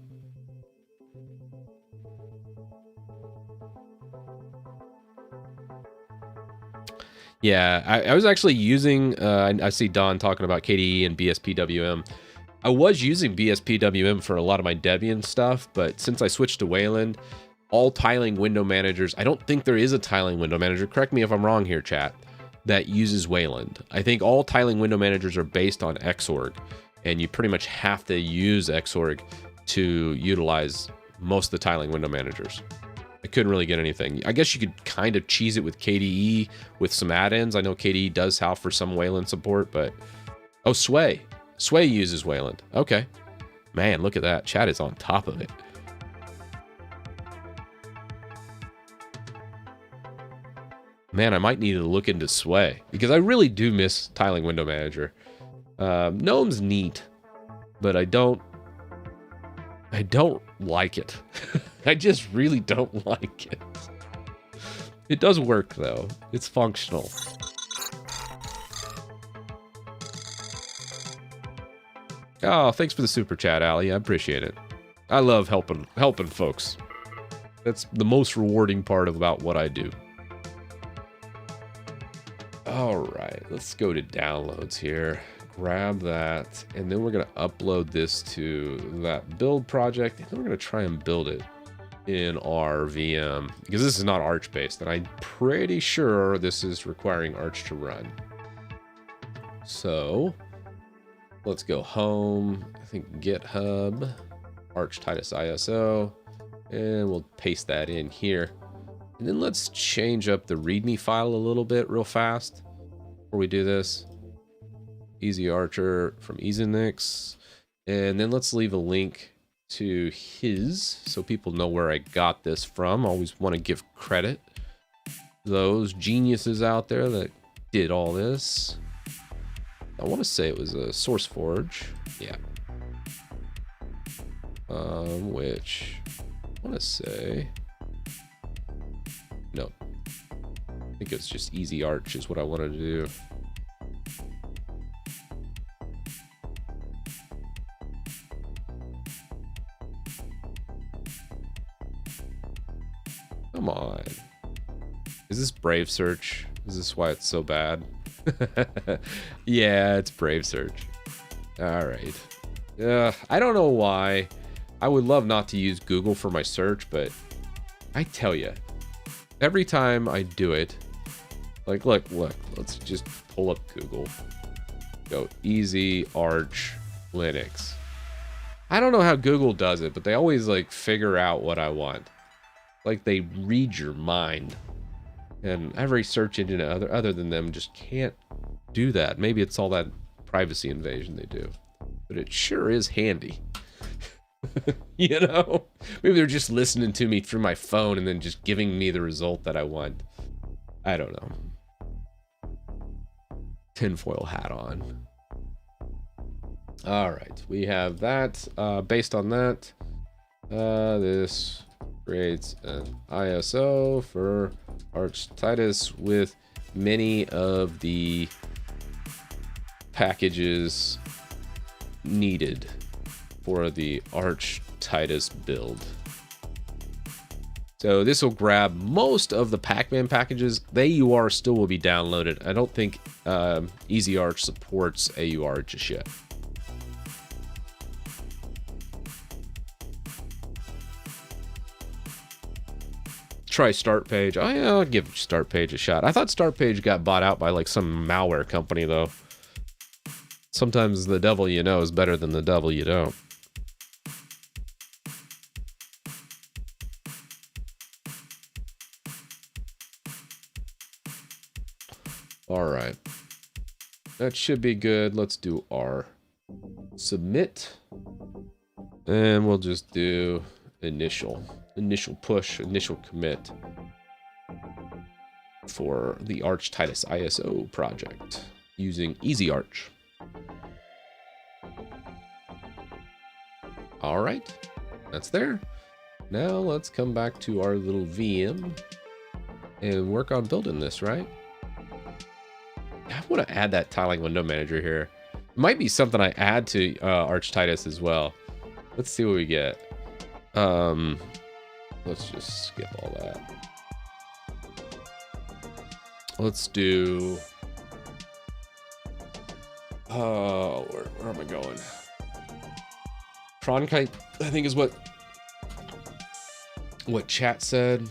Yeah, I was actually using, I see Don talking about KDE and BSPWM. I was using BSPWM for a lot of my Debian stuff, but since I switched to Wayland, all tiling window managers, I don't think there is a tiling window manager, correct me if I'm wrong here, chat, that uses Wayland. I think all tiling window managers are based on Xorg, and you pretty much have to use Xorg to utilize most of the tiling window managers. I couldn't really get anything. I guess you could kind of cheese it with KDE with some add-ins. I know KDE does have for some Wayland support, but... Oh, Sway. Sway uses Wayland. Okay. Man, look at that. Chat is on top of it. Man, I might need to look into Sway, because I really do miss tiling window manager. Gnome's neat, but I don't like it. I just really don't like it. It does work though. It's functional. Oh, thanks for the super chat, Ali. I appreciate it. I love helping folks. That's the most rewarding part about what I do. All right, let's go to downloads here. Grab that, and then we're gonna upload this to that build project, and then we're gonna try and build it in our VM, because this is not Arch based, and I'm pretty sure this is requiring Arch to run. So let's go home, I think GitHub, Arch Titus ISO, and we'll paste that in here. And then let's change up the README file a little bit real fast before we do this. Easy Archer from Easinix. And then let's leave a link to his so people know where I got this from. Always want to give credit to those geniuses out there that did all this. I want to say it was a Sourceforge. Yeah. Which I want to say No. I think it's just easy arch is what I wanted to do. Come on. Is this Brave Search? Is this why it's so bad? Yeah, it's Brave Search. All right. I don't know why. I would love not to use Google for my search, but I tell you, every time I do it, like, look, let's just pull up Google. Go easy arch Linux. I don't know how Google does it, but they always like figure out what I want. Like they read your mind. And every search engine other than them just can't do that. Maybe it's all that privacy invasion they do. But it sure is handy. You know? Maybe they're just listening to me through my phone and then just giving me the result that I want. I don't know. Tinfoil hat on. All right, we have that. Based on that, this creates an ISO for Arch Titus with many of the packages needed for the Arch Titus build. So this will grab most of the Pacman packages. The AUR still will be downloaded. I don't think EasyArch supports AUR just yet. Try Start Page. Oh yeah, I'll give Start Page a shot. I thought Start Page got bought out by like some malware company though. Sometimes the devil you know is better than the devil you don't. All right. That should be good. Let's do R. Submit. And we'll just do initial push, initial commit for the Arch Titus ISO project using EasyArch. All right, that's there. Now let's come back to our little VM and work on building this, right? I want to add that tiling window manager here. It might be something I add to Arch Titus as well. Let's see what we get. Let's just skip all that. Let's do... where am I going? Cronkite, I think is what chat said.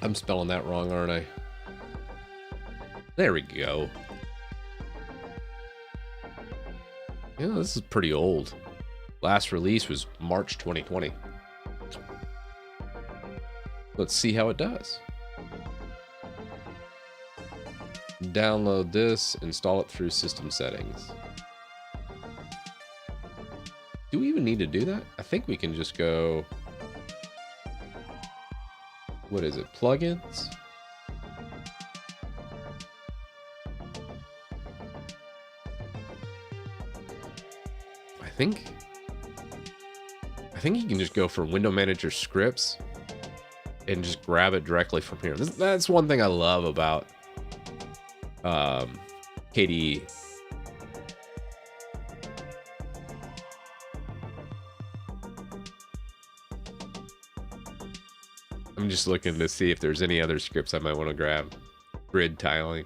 I'm spelling that wrong, aren't I? There we go. Yeah, this is pretty old. Last release was March 2020. Let's see how it does. Download this, install it through system settings. Do we even need to do that? I think we can just go... What is it? Plugins? I think you can just go for window manager scripts and just grab it directly from here. That's one thing I love about KDE. I'm just looking to see if there's any other scripts I might want to grab. Grid tiling.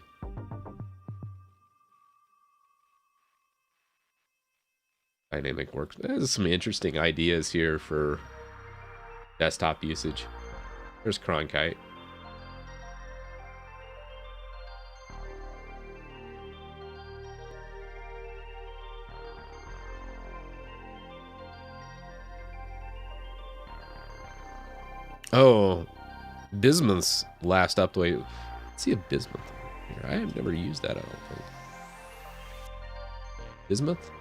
Dynamic works. There's some interesting ideas here for desktop usage. There's Cronkite. Oh, Bismuth's last update. Let's see a Bismuth here. I have never used that, I don't think. Bismuth?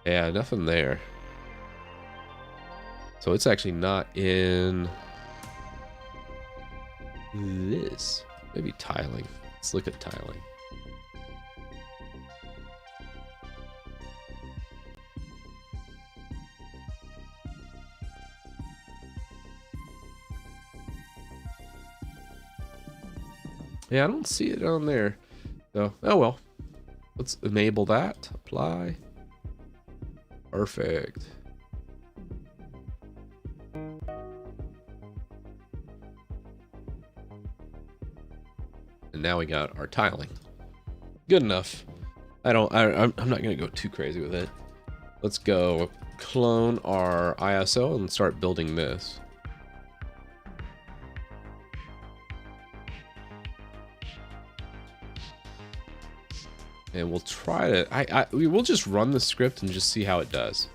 Yeah, nothing there. So it's actually not in this. Maybe tiling. Let's look at tiling. Yeah, I don't see it on there. So, oh well. Let's enable that. Apply. Perfect. And now we got our tiling. Good enough. I'm not gonna go too crazy with it. Let's go clone our ISO and start building this. And we'll try to, we'll just run the script and just see how it does.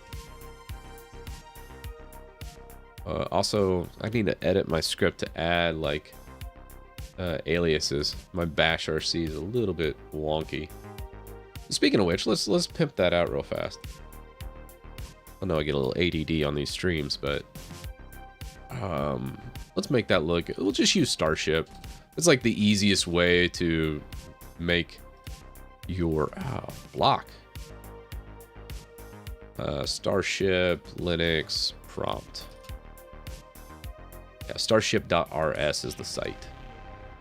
Also, I need to edit my script to add like aliases. My bash RC is a little bit wonky. Speaking of which, let's pimp that out real fast. I know I get a little ADD on these streams, but let's make that look. We'll just use Starship. It's like the easiest way to make your block. Starship Linux prompt. Yeah, starship.rs is the site.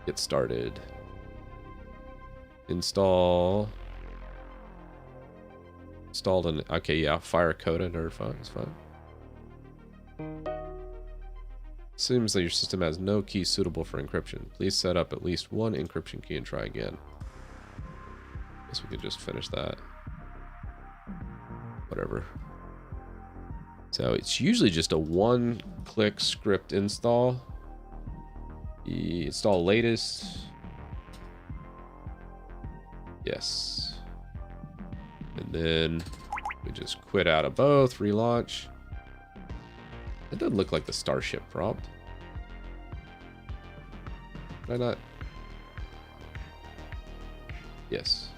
Get started. Installed an, okay, yeah, fire coded or fine, it's fine. Seems that your system has no key suitable for encryption. Please set up at least one encryption key and try again. Guess we could just finish that. Whatever. So it's usually just a one-click script install. Install latest. Yes. And then we just quit out of both, relaunch. That doesn't look like the Starship prompt. Why not? Yes.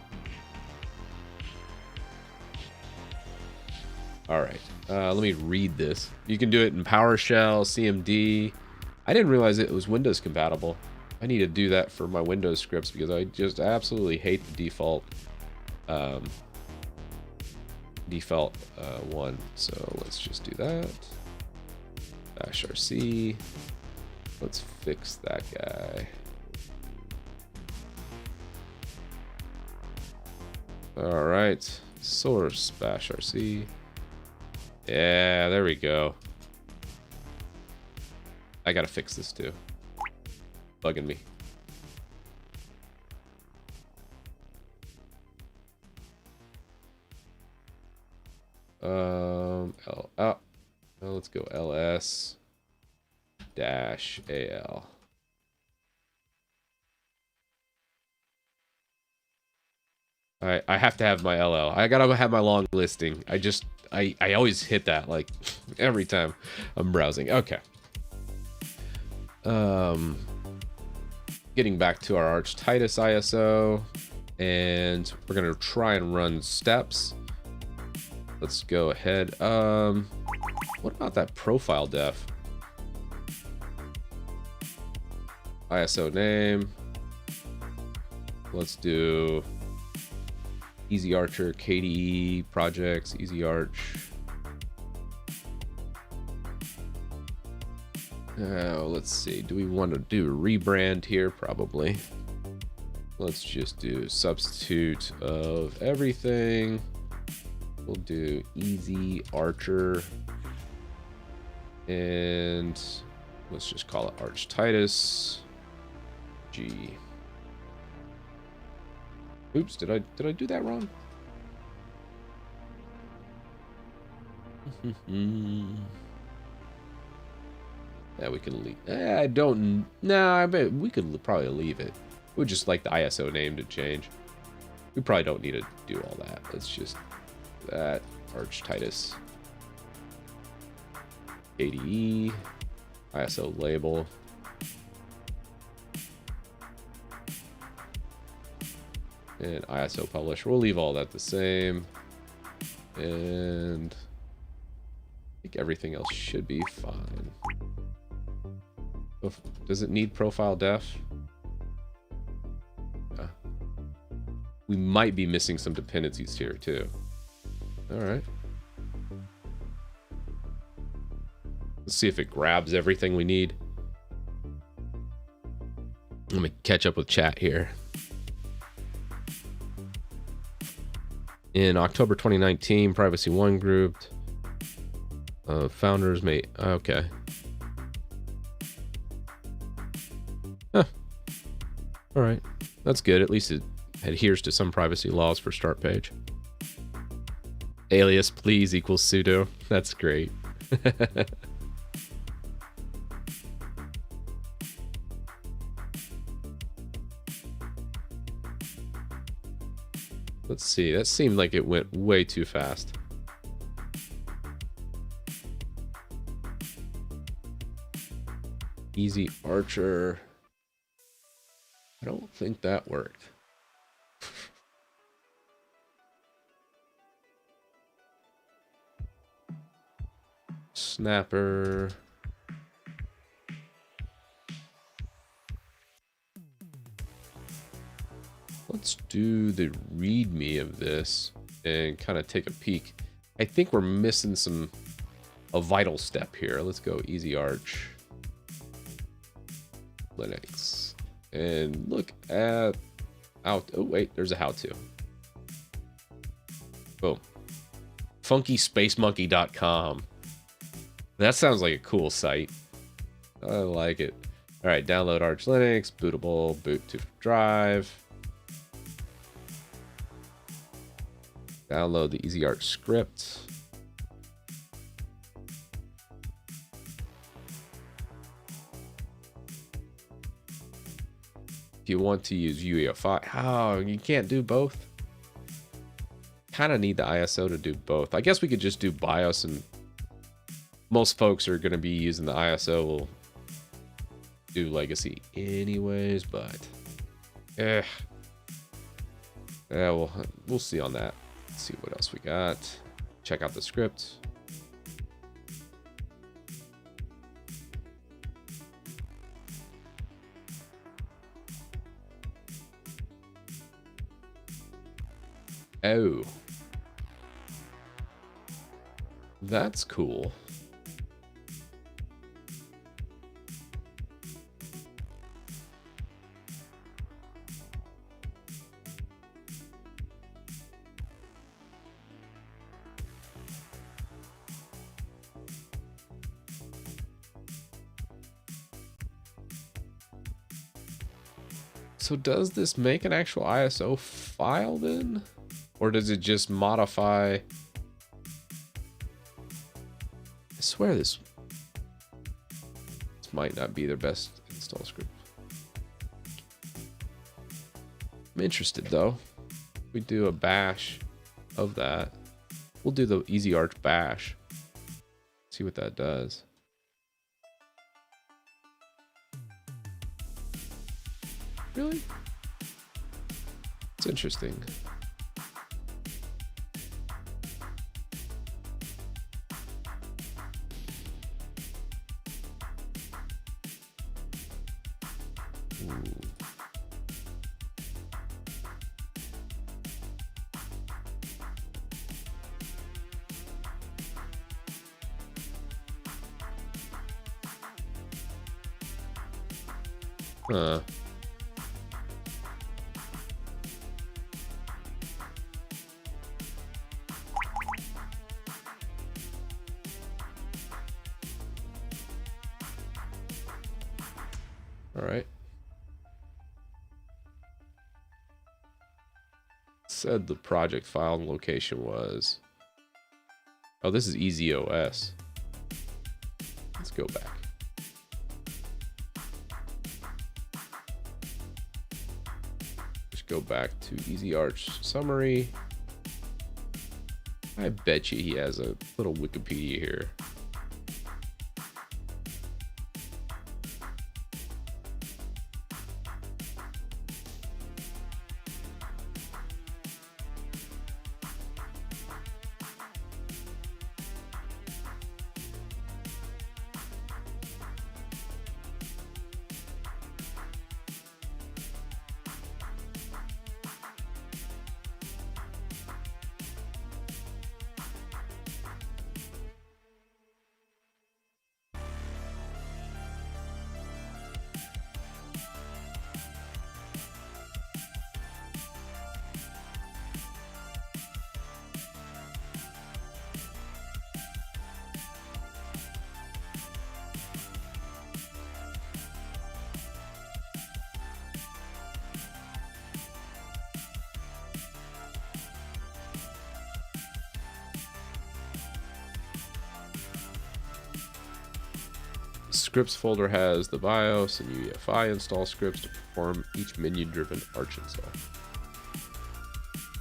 All right, let me read this. You can do it in PowerShell, CMD. I didn't realize it was Windows compatible. I need to do that for my Windows scripts because I just absolutely hate the default one. So let's just do that. Bash RC. Let's fix that guy. All right, source bash RC. Yeah, there we go. I gotta fix this too. Bugging me. Let's go ls dash al. I have to have my LL. I gotta have my long listing. I always hit that like every time I'm browsing. Okay. Getting back to our Arch Titus ISO, and we're gonna try and run steps. Let's go ahead. What about that profile def? ISO name. Let's do Easy Archer, KDE projects, Easy Arch. Let's see. Do we want to do a rebrand here? Probably. Let's just do substitute of everything. We'll do Easy Archer. And let's just call it Arch Titus. G. Oops, did I do that wrong? Yeah, we can leave. I don't. No, I bet we could probably leave it. We'd just like the ISO name to change. We probably don't need to do all that. Let's just that Arch Titus. KDE. ISO label. And ISO publish. We'll leave all that the same. And I think everything else should be fine. Does it need profile def? We might be missing some dependencies here too. All right. Let's see if it grabs everything we need. Let me catch up with chat here. In October 2019, Privacy One group founders may okay. Huh. All right, that's good. At least it adheres to some privacy laws for start page. Alias please equals sudo. That's great. Let's see. That seemed like it went way too fast. Easy Archer. I don't think that worked. Snapper. Let's do the README of this and kind of take a peek. I think we're missing a vital step here. Let's go Easy Arch Linux and look at oh wait, there's a how-to. Boom. funkySpaceMonkey.com. That sounds like a cool site. I like it. All right, download Arch Linux, bootable, boot to drive. Download the Easy Arch script. If you want to use UEFI, oh, you can't do both. Kind of need the ISO to do both. I guess we could just do BIOS, and most folks are going to be using the ISO. We'll do legacy anyways, but yeah, we'll see on that. Let's see what else we got. Check out the script. Oh, that's cool. So does this make an actual ISO file then? Or does it just modify? I swear this might not be their best install script. I'm interested though. We do a bash of that. We'll do the Easy Arch bash. See what that does. Really? It's interesting. Huh. All right. Said the project file and location was. Oh, this is EasyOS. Let's go back. Just go back to Easy Arch summary. I bet you he has a little Wikipedia here. Scripts folder has the BIOS and UEFI install scripts to perform each menu-driven Arch install.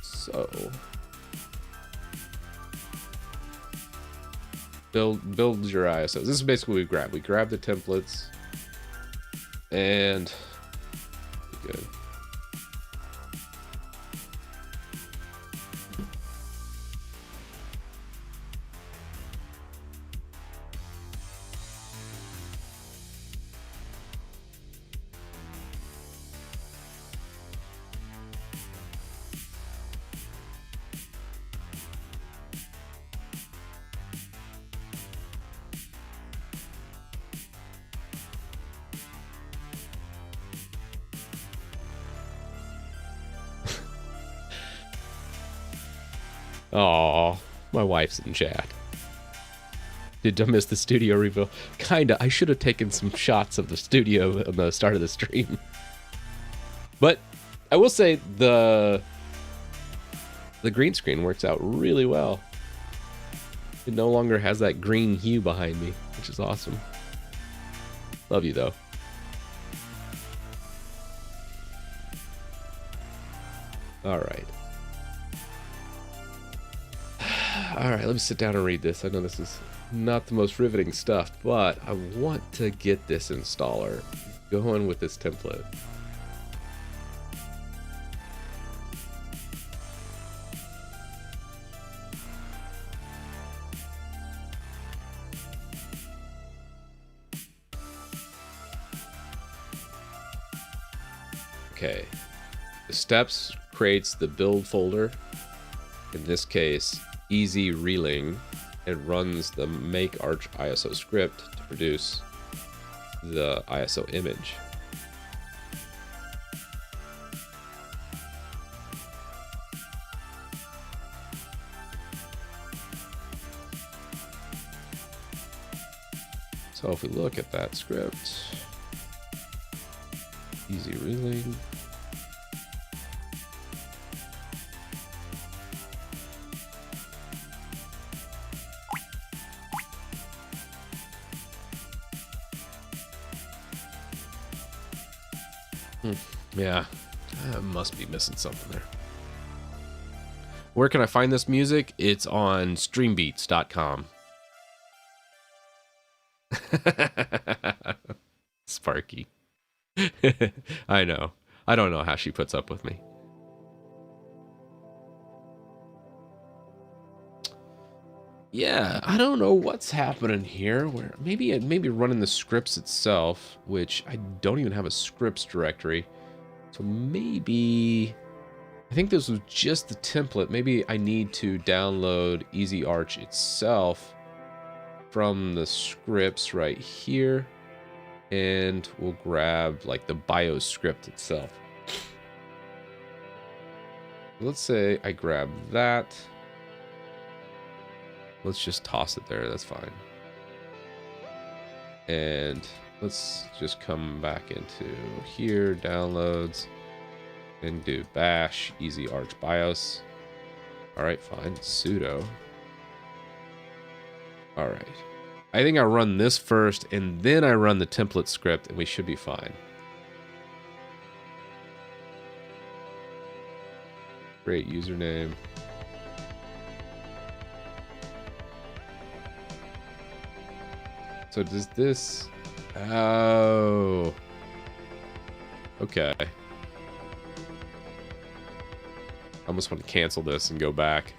So, build your ISOs. This is basically what we grab. We grab the templates, and good. Oh, my wife's in chat. Did I miss the studio reveal? Kinda. I should have taken some shots of the studio on the start of the stream. But I will say the green screen works out really well. It no longer has that green hue behind me, which is awesome. Love you though. All right. All right, let me sit down and read this. I know this is not the most riveting stuff, but I want to get this installer going with this template. Okay, the steps creates the build folder. In this case, easy reling, it runs the make arch ISO script to produce the ISO image. So if we look at that script, easy reling. Yeah, I must be missing something there. Where can I find this music? It's on streambeats.com. Sparky. I know. I don't know how she puts up with me. Yeah, I don't know what's happening here. Where maybe running the scripts itself, which I don't even have a scripts directory. So maybe I think this was just the template. Maybe I need to download Easy Arch itself from the scripts right here, and we'll grab like the BIOS script itself. Let's say I grab that. Let's just toss it there. That's fine. And let's just come back into here, downloads, and do bash easy arch BIOS. All right, fine. Sudo. All right. I think I run this first, and then I run the template script, and we should be fine. Create username. So does this... Oh. Okay. I almost want to cancel this and go back.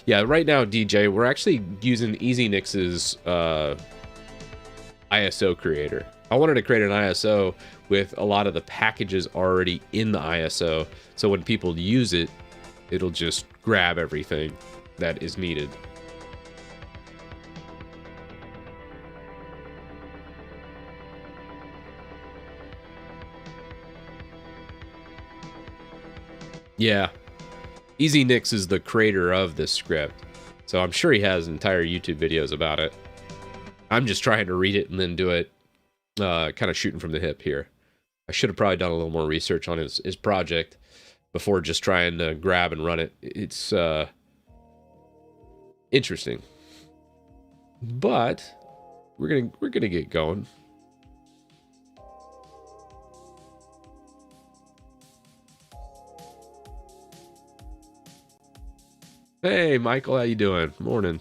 Yeah, right now, DJ, we're actually using EasyNix's ISO creator. I wanted to create an ISO with a lot of the packages already in the ISO, so when people use it, it'll just grab everything that is needed. Yeah. EasyNix is the creator of this script, so I'm sure he has entire YouTube videos about it. I'm just trying to read it and then do it kind of shooting from the hip here. I should have probably done a little more research on his project before just trying to grab and run it. It's interesting, but we're gonna get going. Hey, Michael, how you doing? Morning.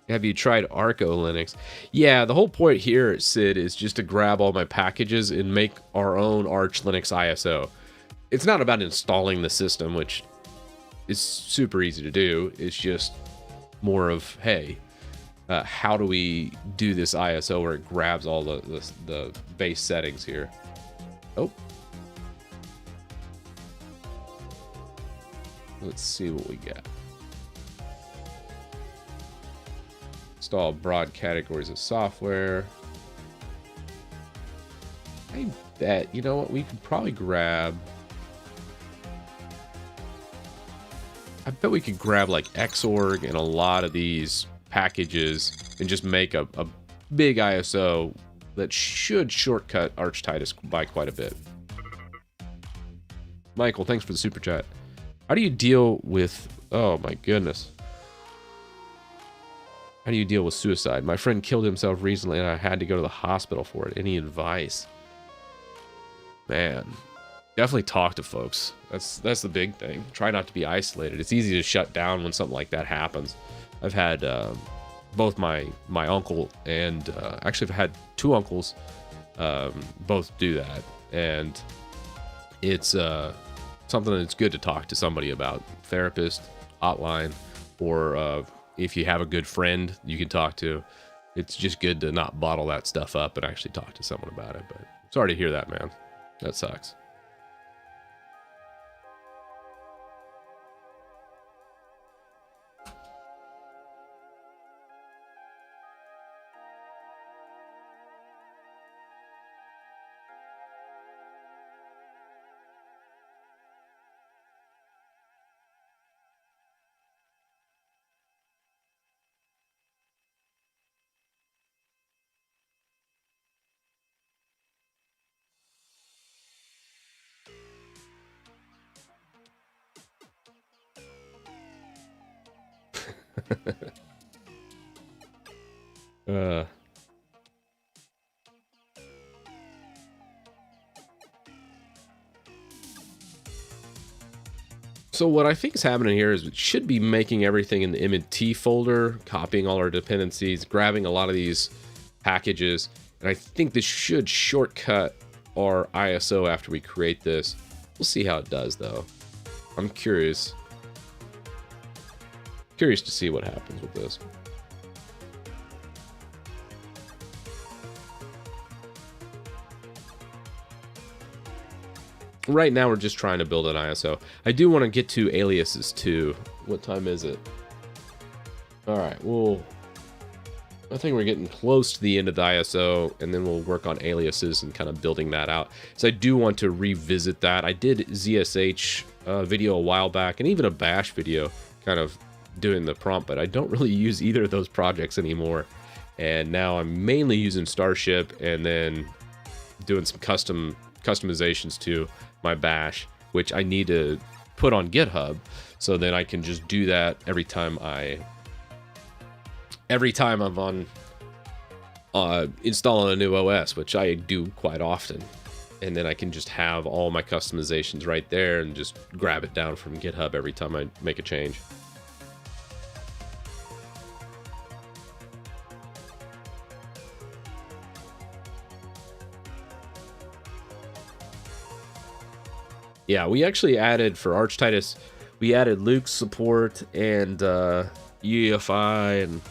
Have you tried Arco Linux? Yeah, the whole point here, Sid, is just to grab all my packages and make our own Arch Linux ISO. It's not about installing the system, which is super easy to do. It's just more of, hey, how do we do this ISO where it grabs all the base settings here? Oh. Let's see what we got. Install broad categories of software. I bet, you know what, we could probably grab... I bet we could grab like Xorg and a lot of these packages and just make a big ISO that should shortcut Arch Titus by quite a bit. Michael, thanks for the super chat. How do you deal with... Oh my goodness. How do you deal with suicide? My friend killed himself recently and I had to go to the hospital for it. Any advice? Man, definitely talk to folks. That's the big thing. Try not to be isolated. It's easy to shut down when something like that happens. I've had both my uncle and actually I've had two uncles both do that, and it's something that's good to talk to somebody about. Therapist, hotline, or if you have a good friend you can talk to. It's just good to not bottle that stuff up and actually talk to someone about it. But sorry to hear that, man. That sucks. So what I think is happening here is it should be making everything in the M&T folder, copying all our dependencies, grabbing a lot of these packages, and I think this should shortcut our ISO after we create this. We'll see how it does, though. I'm curious to see what happens with this. Right now, we're just trying to build an ISO. I do want to get to aliases too. What time is it? All right, well, I think we're getting close to the end of the ISO, and then we'll work on aliases and kind of building that out. So I do want to revisit that. I did ZSH video a while back, and even a bash video kind of doing the prompt, but I don't really use either of those projects anymore. And now I'm mainly using Starship and then doing some customizations to my bash, which I need to put on GitHub, so then I can just do that every time I'm on installing a new OS, which I do quite often, and then I can just have all my customizations right there and just grab it down from GitHub every time I make a change. Yeah, we actually added, for Arch Titus, we added Luke's support and UEFI, and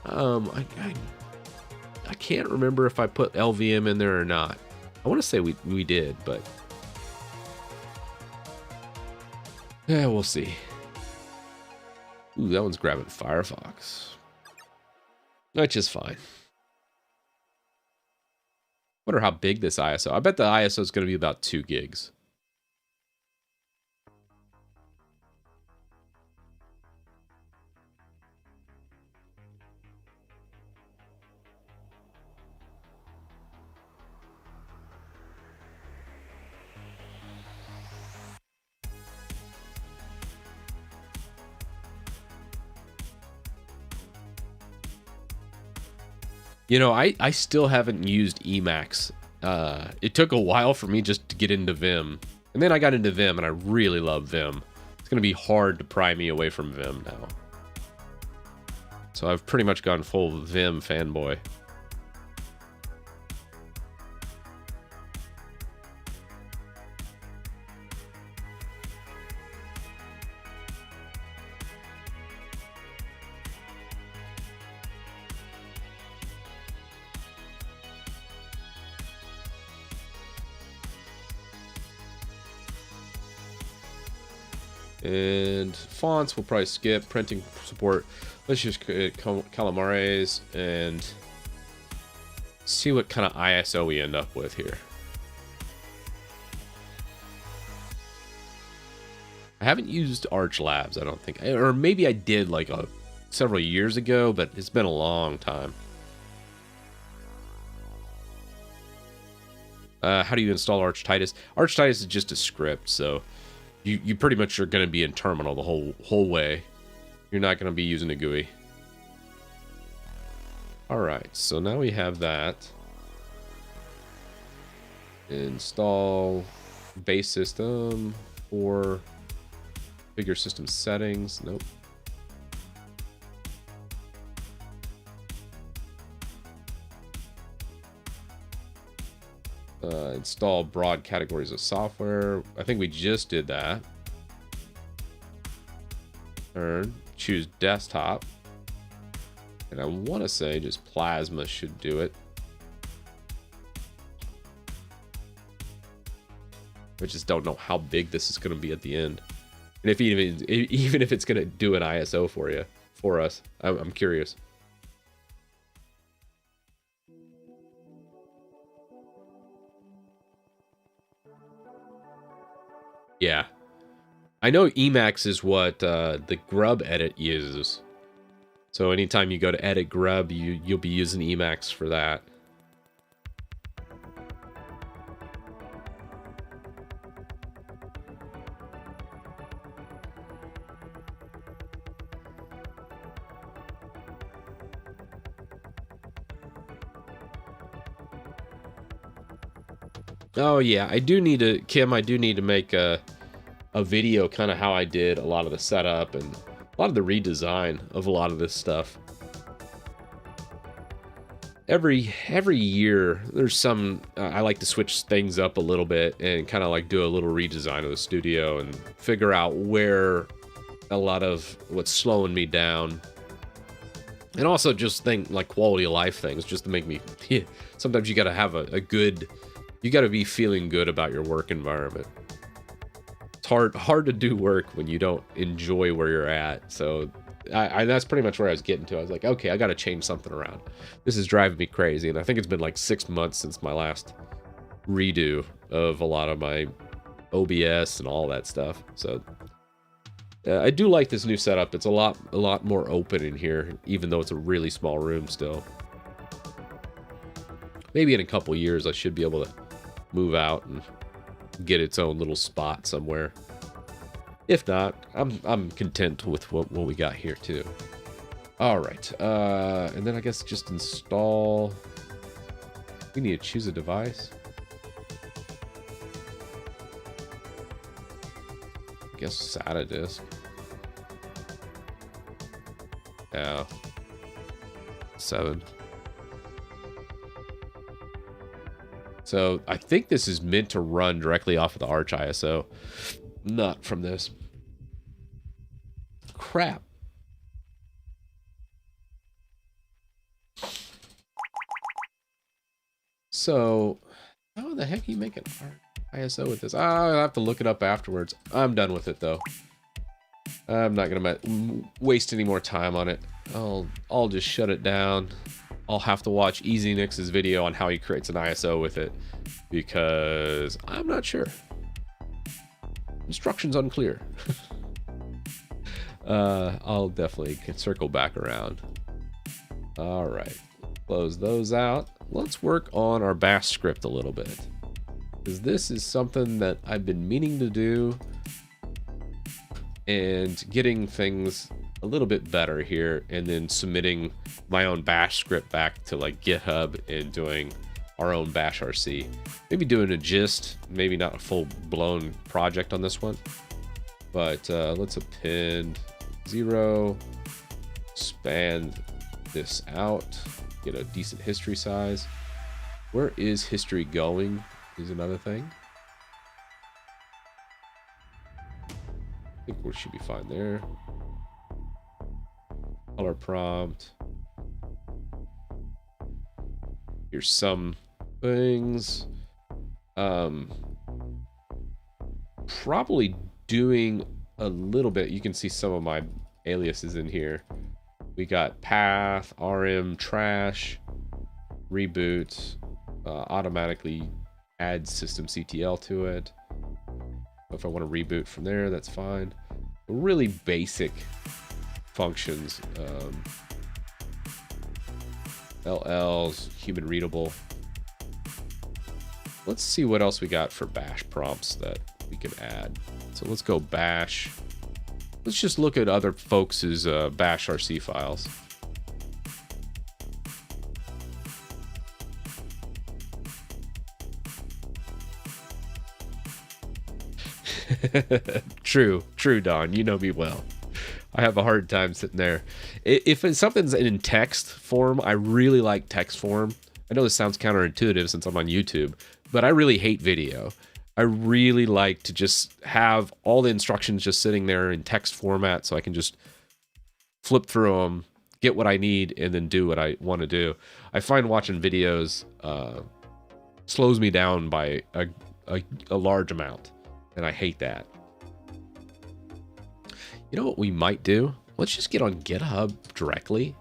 I can't remember if I put LVM in there or not. I want to say we did, but yeah, we'll see. Ooh, that one's grabbing Firefox. That's just fine. Wonder how big this ISO. I bet the ISO is going to be about 2 gigs. You know, I still haven't used Emacs. It took a while for me just to get into Vim. And then I got into Vim, and I really love Vim. It's going to be hard to pry me away from Vim now. So I've pretty much gone full Vim fanboy. And fonts we'll probably skip. Printing support, let's just create calamares and see what kind of ISO we end up with here. I haven't used Arch Labs, I don't think, or maybe I did like several years ago, but it's been a long time. How do you install Arch Titus? Arch Titus is just a script, so you pretty much are going to be in terminal the whole way. You're not going to be using a GUI. All right, so now we have that. Install base system or figure system settings. Nope. Install broad categories of software. I think we just did that. Choose desktop. And I want to say just Plasma should do it. I just don't know how big this is going to be at the end. And if even if it's going to do an ISO for us, I'm curious. Yeah, I know Emacs is what the grub edit uses. So anytime you go to edit grub, you'll be using Emacs for that. Oh yeah, I do need to, Kim, I do need to make a video kind of how I did a lot of the setup and a lot of the redesign of a lot of this stuff. Every year there's some, I like to switch things up a little bit and kind of like do a little redesign of the studio and figure out where a lot of what's slowing me down. And also just think like quality of life things just to make me, sometimes you got to have a good, you got to be feeling good about your work environment. It's hard to do work when you don't enjoy where you're at. So that's pretty much where I was getting to. I was like, okay, I got to change something around. This is driving me crazy. And I think it's been like 6 months since my last redo of a lot of my OBS and all that stuff. So I do like this new setup. It's a lot more open in here, even though it's a really small room still. Maybe in a couple years I should be able to move out and get its own little spot somewhere. If not, I'm content with what we got here too. All right, and then I guess just install. We need to choose a device. I guess SATA disk. Yeah. 7. So I think this is meant to run directly off of the Arch ISO, not from this. Crap. So how the heck are you making ISO with this? I'll have to look it up afterwards. I'm done with it though. I'm not gonna waste any more time on it. I'll just shut it down. I'll have to watch EasyNix's video on how he creates an ISO with it because I'm not sure. Instructions unclear. I'll definitely circle back around. All right, close those out. Let's work on our bash script a little bit because this is something that I've been meaning to do and getting things a little bit better here, and then submitting my own bash script back to like GitHub and doing our own bash RC. Maybe doing a gist, maybe not a full-blown project on this one, but let's append 0, expand this out, get a decent history size. Where is history going is another thing. I think we should be fine there. Color prompt. Here's some things. Probably doing a little bit. You can see some of my aliases in here. We got path, RM, trash, reboot, automatically add systemctl to it. If I want to reboot from there, that's fine. Really basic functions. LLs, human readable. Let's see what else we got for bash prompts that we can add. So let's go bash. Let's just look at other folks' bash RC files. True, Don. You know me well. I have a hard time sitting there. If something's in text form, I really like text form. I know this sounds counterintuitive since I'm on YouTube, but I really hate video. I really like to just have all the instructions just sitting there in text format so I can just flip through them, get what I need, and then do what I want to do. I find watching videos slows me down by a large amount, and I hate that. You know what we might do? Let's just get on GitHub directly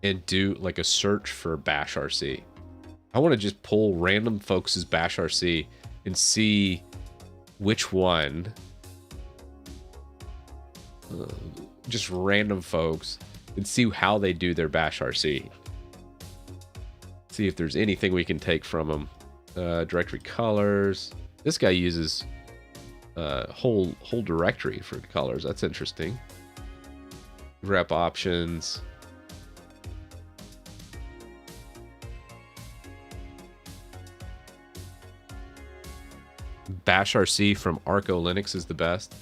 and do like a search for bash RC. I want to just pull random folks' bash RC and see which one, just random folks, and see how they do their bash RC. See if there's anything we can take from them. Directory colors. This guy uses whole directory for colors. That's interesting. Rep options. Bash RC from Arco Linux is the best.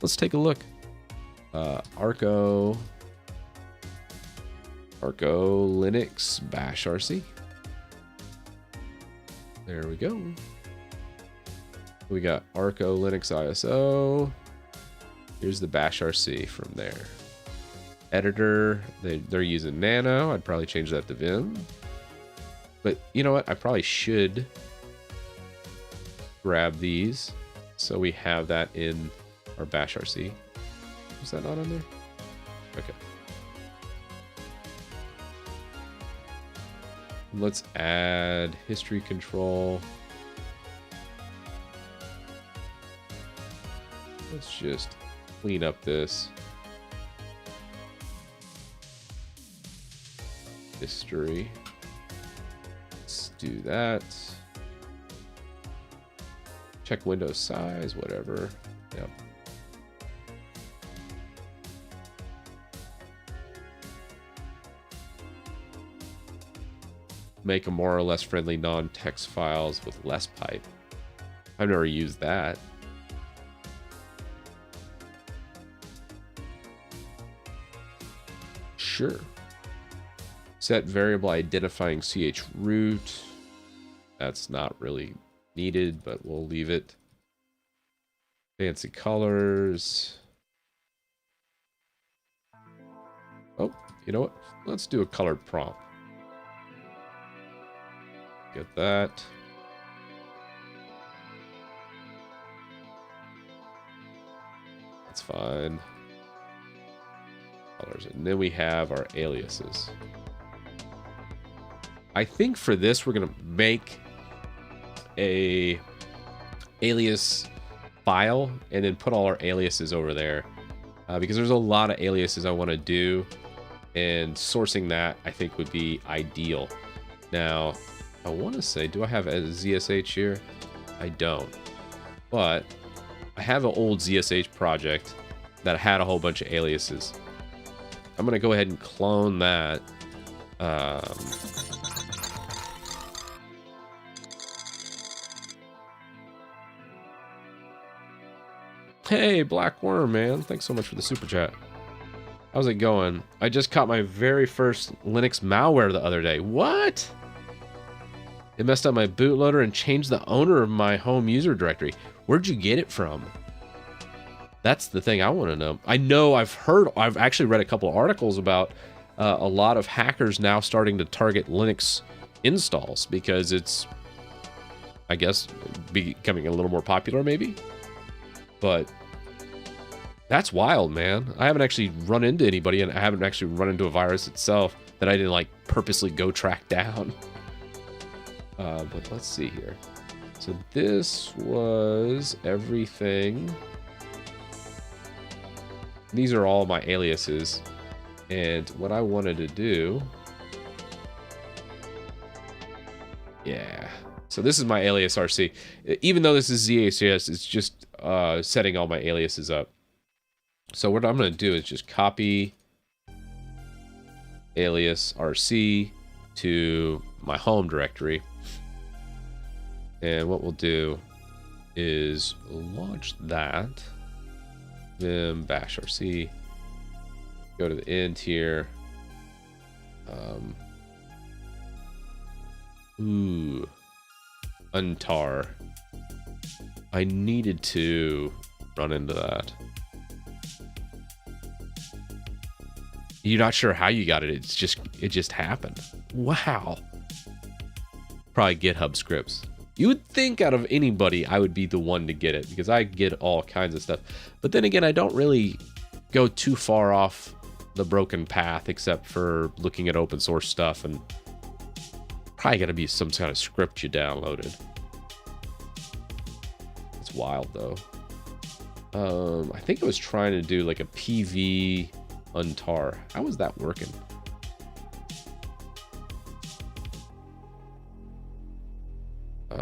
Let's take a look. Arco Linux bash RC. There we go. We got Arco Linux ISO. Here's the bash RC from there. Editor, they're using Nano. I'd probably change that to Vim. But you know what? I probably should grab these so we have that in our bash RC. Is that not on there? Okay. Let's add history control. Let's just clean up this history. Let's do that. Check window size, whatever. Yep. Make a more or less friendly non-text files with less pipe. I've never used that. Sure. Set variable identifying chroot. That's not really needed, but we'll leave it. Fancy colors. Oh, you know what? Let's do a colored prompt. Get that. That's fine. Colors. And then we have our aliases. I think for this, we're going to make a alias file and then put all our aliases over there because there's a lot of aliases I want to do, and sourcing that I think would be ideal. Now, I want to say, do I have a ZSH here? I don't. But I have an old ZSH project that had a whole bunch of aliases. I'm going to go ahead and clone that. Hey, Black Worm, man. Thanks so much for the super chat. How's it going? I just caught my very first Linux malware the other day. What? It messed up my bootloader and changed the owner of my home user directory. Where'd you get it from? That's the thing I want to know. I've actually read a couple of articles about a lot of hackers now starting to target Linux installs because it's, I guess, becoming a little more popular maybe. But that's wild, man. I haven't actually run into anybody, and I haven't actually run into a virus itself that I didn't like purposely go track down. But let's see here. So this was everything. These are all my aliases. And what I wanted to do... Yeah. So this is my alias RC. Even though this is ZACS, it's just setting all my aliases up. So what I'm going to do is just copy alias RC to my home directory. And what we'll do is launch that. Vim bash RC. Go to the end here. Untar. I needed to run into that. You're not sure how you got it. It just happened. Wow. Probably GitHub scripts. You would think out of anybody, I would be the one to get it because I get all kinds of stuff. But then again, I don't really go too far off the broken path except for looking at open source stuff, and probably got to be some kind of script you downloaded. It's wild though. I think I was trying to do like a PV untar. How was that working?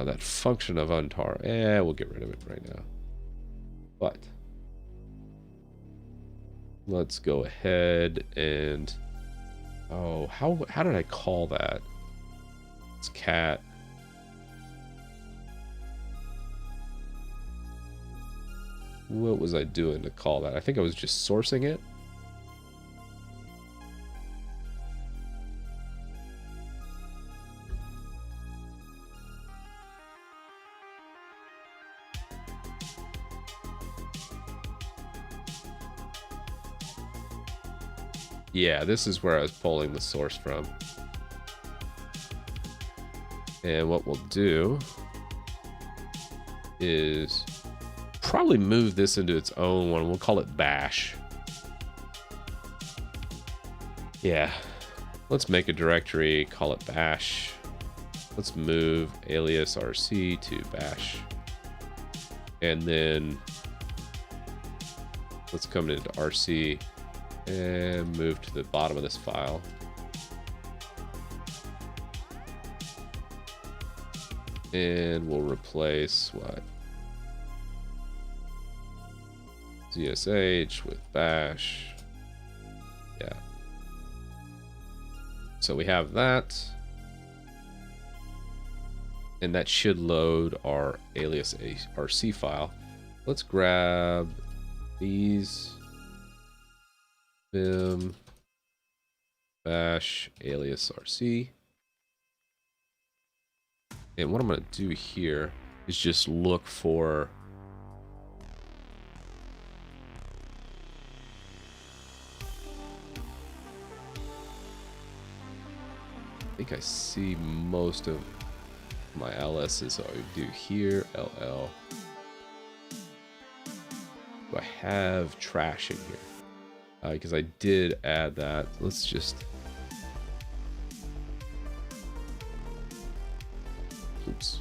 That function of untar. We'll get rid of it right now. But let's go ahead and how did I call that? It's cat. What was I doing to call that? I think I was just sourcing it. Yeah, this is where I was pulling the source from. And what we'll do is probably move this into its own one. We'll call it bash. Yeah, let's make a directory, call it bash. Let's move alias RC to bash. And then let's come into RC and move to the bottom of this file. And we'll replace what? ZSH with bash. Yeah. So we have that. And that should load our alias RC file. Let's grab these. Vim bash alias RC. And what I'm going to do here is just look for I think I see most of my LSs. So I do here LL. Do I have trash in here? Because I did add that. Let's just... Oops.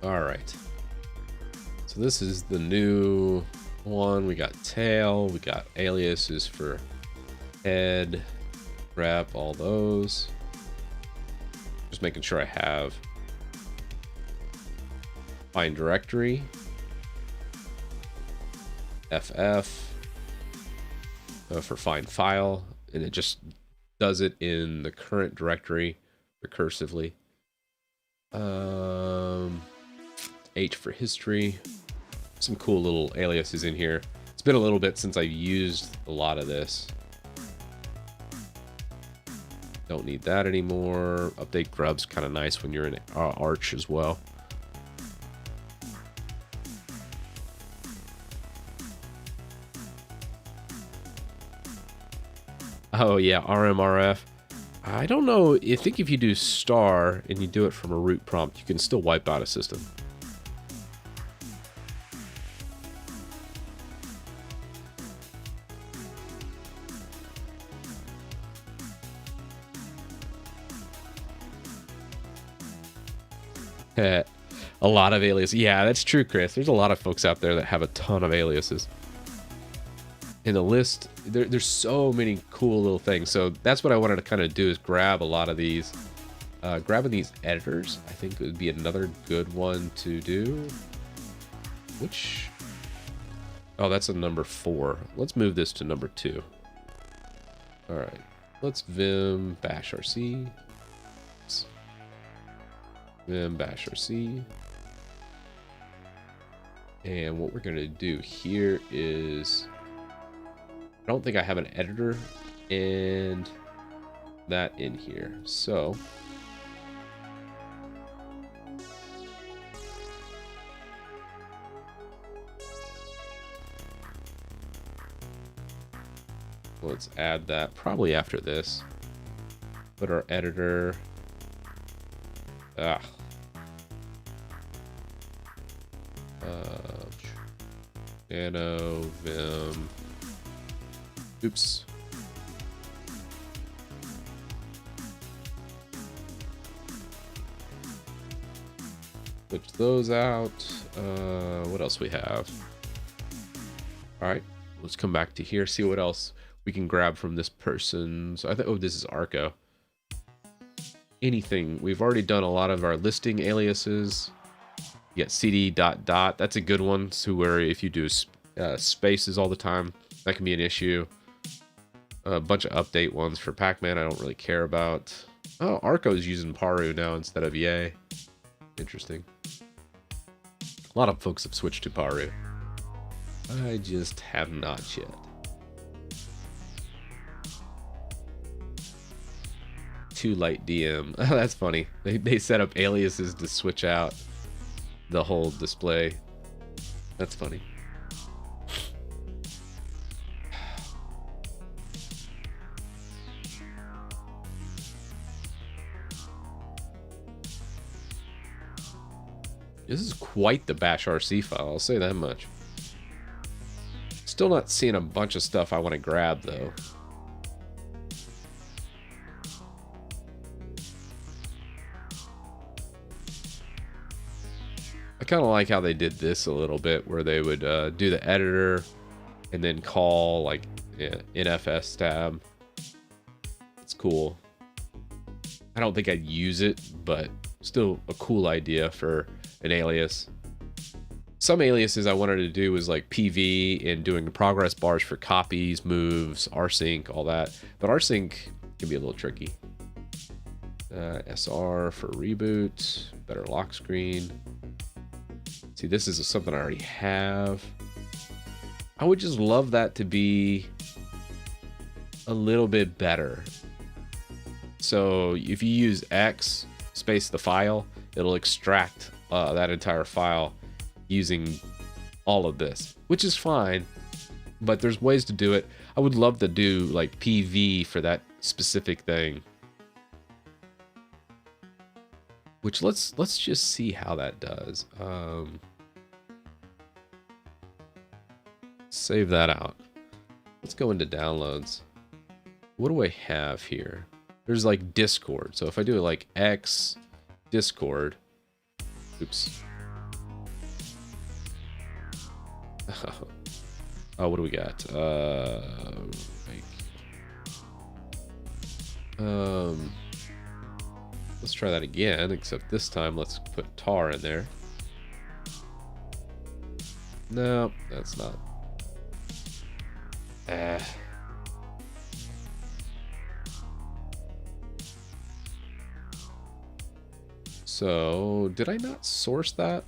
All right. So this is the new one. We got tail. We got aliases for head. Grab all those. Just making sure I have find directory, FF for find file, and it just does it in the current directory recursively. H for history. Some cool little aliases in here. It's been a little bit since I've used a lot of this. Don't need that anymore. Update grub's kind of nice when you're in Arch as well. Oh yeah, RMRF. I don't know. I think if you do star and you do it from a root prompt, you can still wipe out a system. A lot of aliases. Yeah, that's true, Chris. There's a lot of folks out there that have a ton of aliases. In the list, there's so many cool little things. So that's what I wanted to kind of do, is grab a lot of these. Grabbing these editors, I think would be another good one to do. Which... Oh, that's a number 4. Let's move this to number 2. All right. Let's vim bash rc. Vim bash rc. And what we're going to do here is... I don't think I have an editor and that in here. So let's add that probably after this. Put our editor. Nano vim. Oops. Switch those out. What else we have? All right, let's come back to here, see what else we can grab from this person. So I think, oh, this is Arco. Anything. We've already done a lot of our listing aliases. You got cd ... That's a good one. So where if you do spaces all the time, that can be an issue. A bunch of update ones for Pacman I don't really care about. Oh, Arco's using Paru now instead of Yay. Interesting. A lot of folks have switched to Paru. I just have not yet. Too light DM. Oh, that's funny. They set up aliases to switch out the whole display. That's funny. This is quite the bash RC file, I'll say that much. Still not seeing a bunch of stuff I want to grab, though. I kind of like how they did this a little bit, where they would do the editor and then call, like, NFS tab. It's cool. I don't think I'd use it, but still a cool idea for an alias. Some aliases I wanted to do was like PV and doing progress bars for copies, moves, rsync, all that. But rsync can be a little tricky. SR for reboot, better lock screen. See, this is something I already have. I would just love that to be a little bit better. So if you use X space the file, it'll extract that entire file using all of this, which is fine, but there's ways to do it. I would love to do like PV for that specific thing. Which let's just see how that does. Save that out. Let's go into downloads. What do I have here? There's like Discord. So if I do like X Discord, oops, Oh, what do we got? Let's try that again, except this time let's put tar in there. No, that's not. So, did I not source that?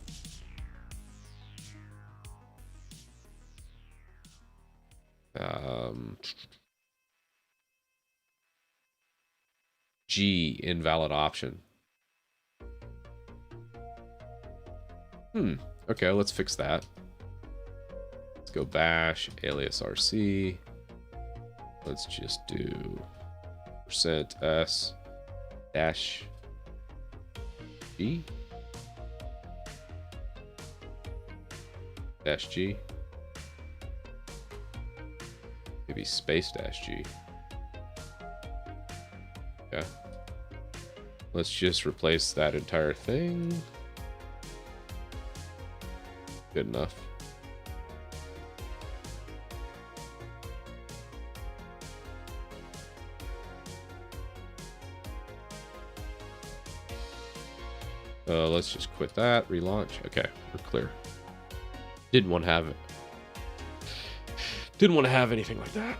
G, invalid option. Okay, let's fix that. Let's go bash alias RC. Let's just do %s dash G dash G. Maybe space dash G. Okay. Let's just replace that entire thing. Good enough. Let's just quit that, relaunch. Okay, we're clear. Didn't want to have it. Didn't want to have anything like that.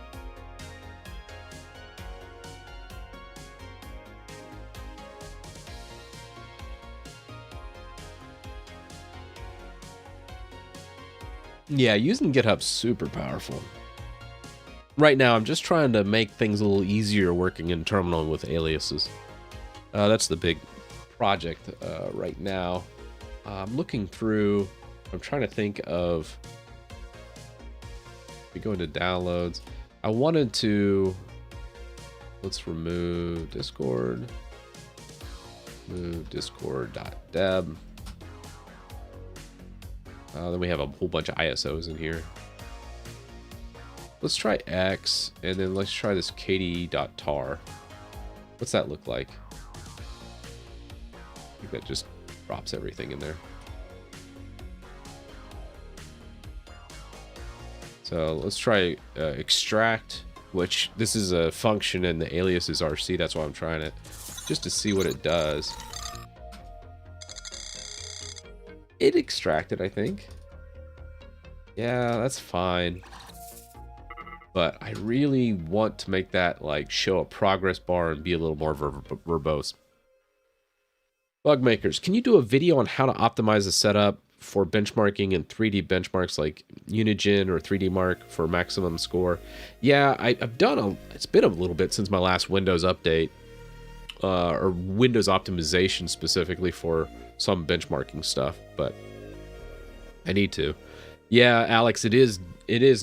Yeah, using GitHub's super powerful. Right now, I'm just trying to make things a little easier working in terminal with aliases. That's the big project right now. I'm looking through. I'm trying to think of. We go into downloads. I wanted to. Let's remove Discord. Move discord.deb. Then we have a whole bunch of ISOs in here. Let's try X, and then let's try this kde.tar. What's that look like? I think that just drops everything in there. So let's try extract, which this is a function in the aliases RC. That's why I'm trying it, just to see what it does. It extracted, I think. Yeah, that's fine. But I really want to make that like show a progress bar and be a little more verbose. Bug makers, can you do a video on how to optimize the setup for benchmarking and 3D benchmarks like Unigen or 3D Mark for maximum score? Yeah, I've done it's been a little bit since my last Windows update, or Windows optimization specifically for some benchmarking stuff, but I need to. Yeah, Alex, it is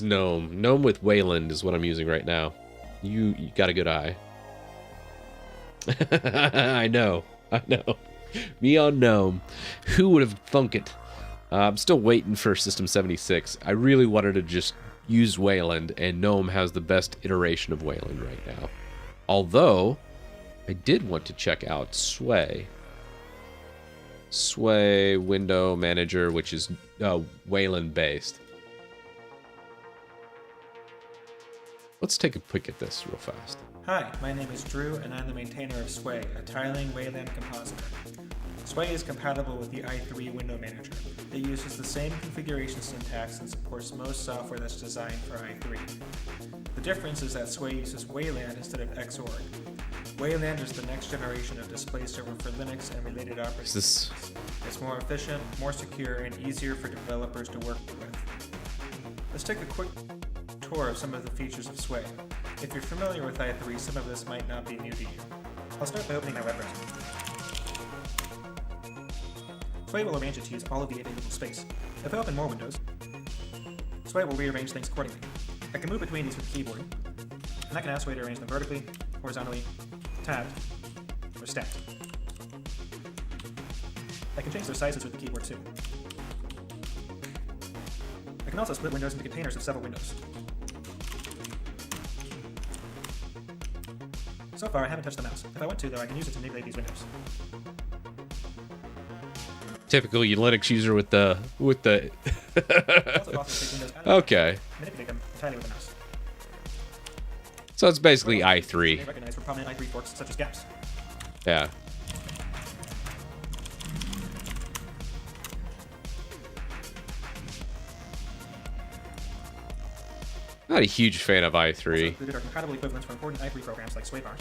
Gnome. Gnome with Wayland is what I'm using right now. You got a good eye. I know. Me on Gnome. Who would have thunk it? I'm still waiting for System 76. I really wanted to just use Wayland, and Gnome has the best iteration of Wayland right now. Although, I did want to check out Sway. Sway Window Manager, which is Wayland based. Let's take a peek at this real fast. Hi, my name is Drew, and I'm the maintainer of Sway, a tiling Wayland compositor. Sway is compatible with the i3 window manager. It uses the same configuration syntax and supports most software that's designed for i3. The difference is that Sway uses Wayland instead of Xorg. Wayland is the next generation of display server for Linux and related operating systems. It's more efficient, more secure, and easier for developers to work with. Let's take a quick tour of some of the features of Sway. If you're familiar with i3, some of this might not be new to you. I'll start by opening my web browser. Sway will arrange it to use all of the available space. If I open more windows, Sway will rearrange things accordingly. I can move between these with the keyboard, and I can ask Sway to arrange them vertically, horizontally, tabbed, or stacked. I can change their sizes with the keyboard too. I can also split windows into containers of several windows. So far, I haven't touched the mouse. If I want to, though, I can use it to manipulate these windows. Typical Linux user with the Also possible to take Windows out of Okay. manipulate them entirely with a mouse. So it's basically They i3. recognize for prominent i3 forks such as gaps. Yeah. Not a huge fan of Also i3, included are compatible equivalents for important i3 programs like SwayBar,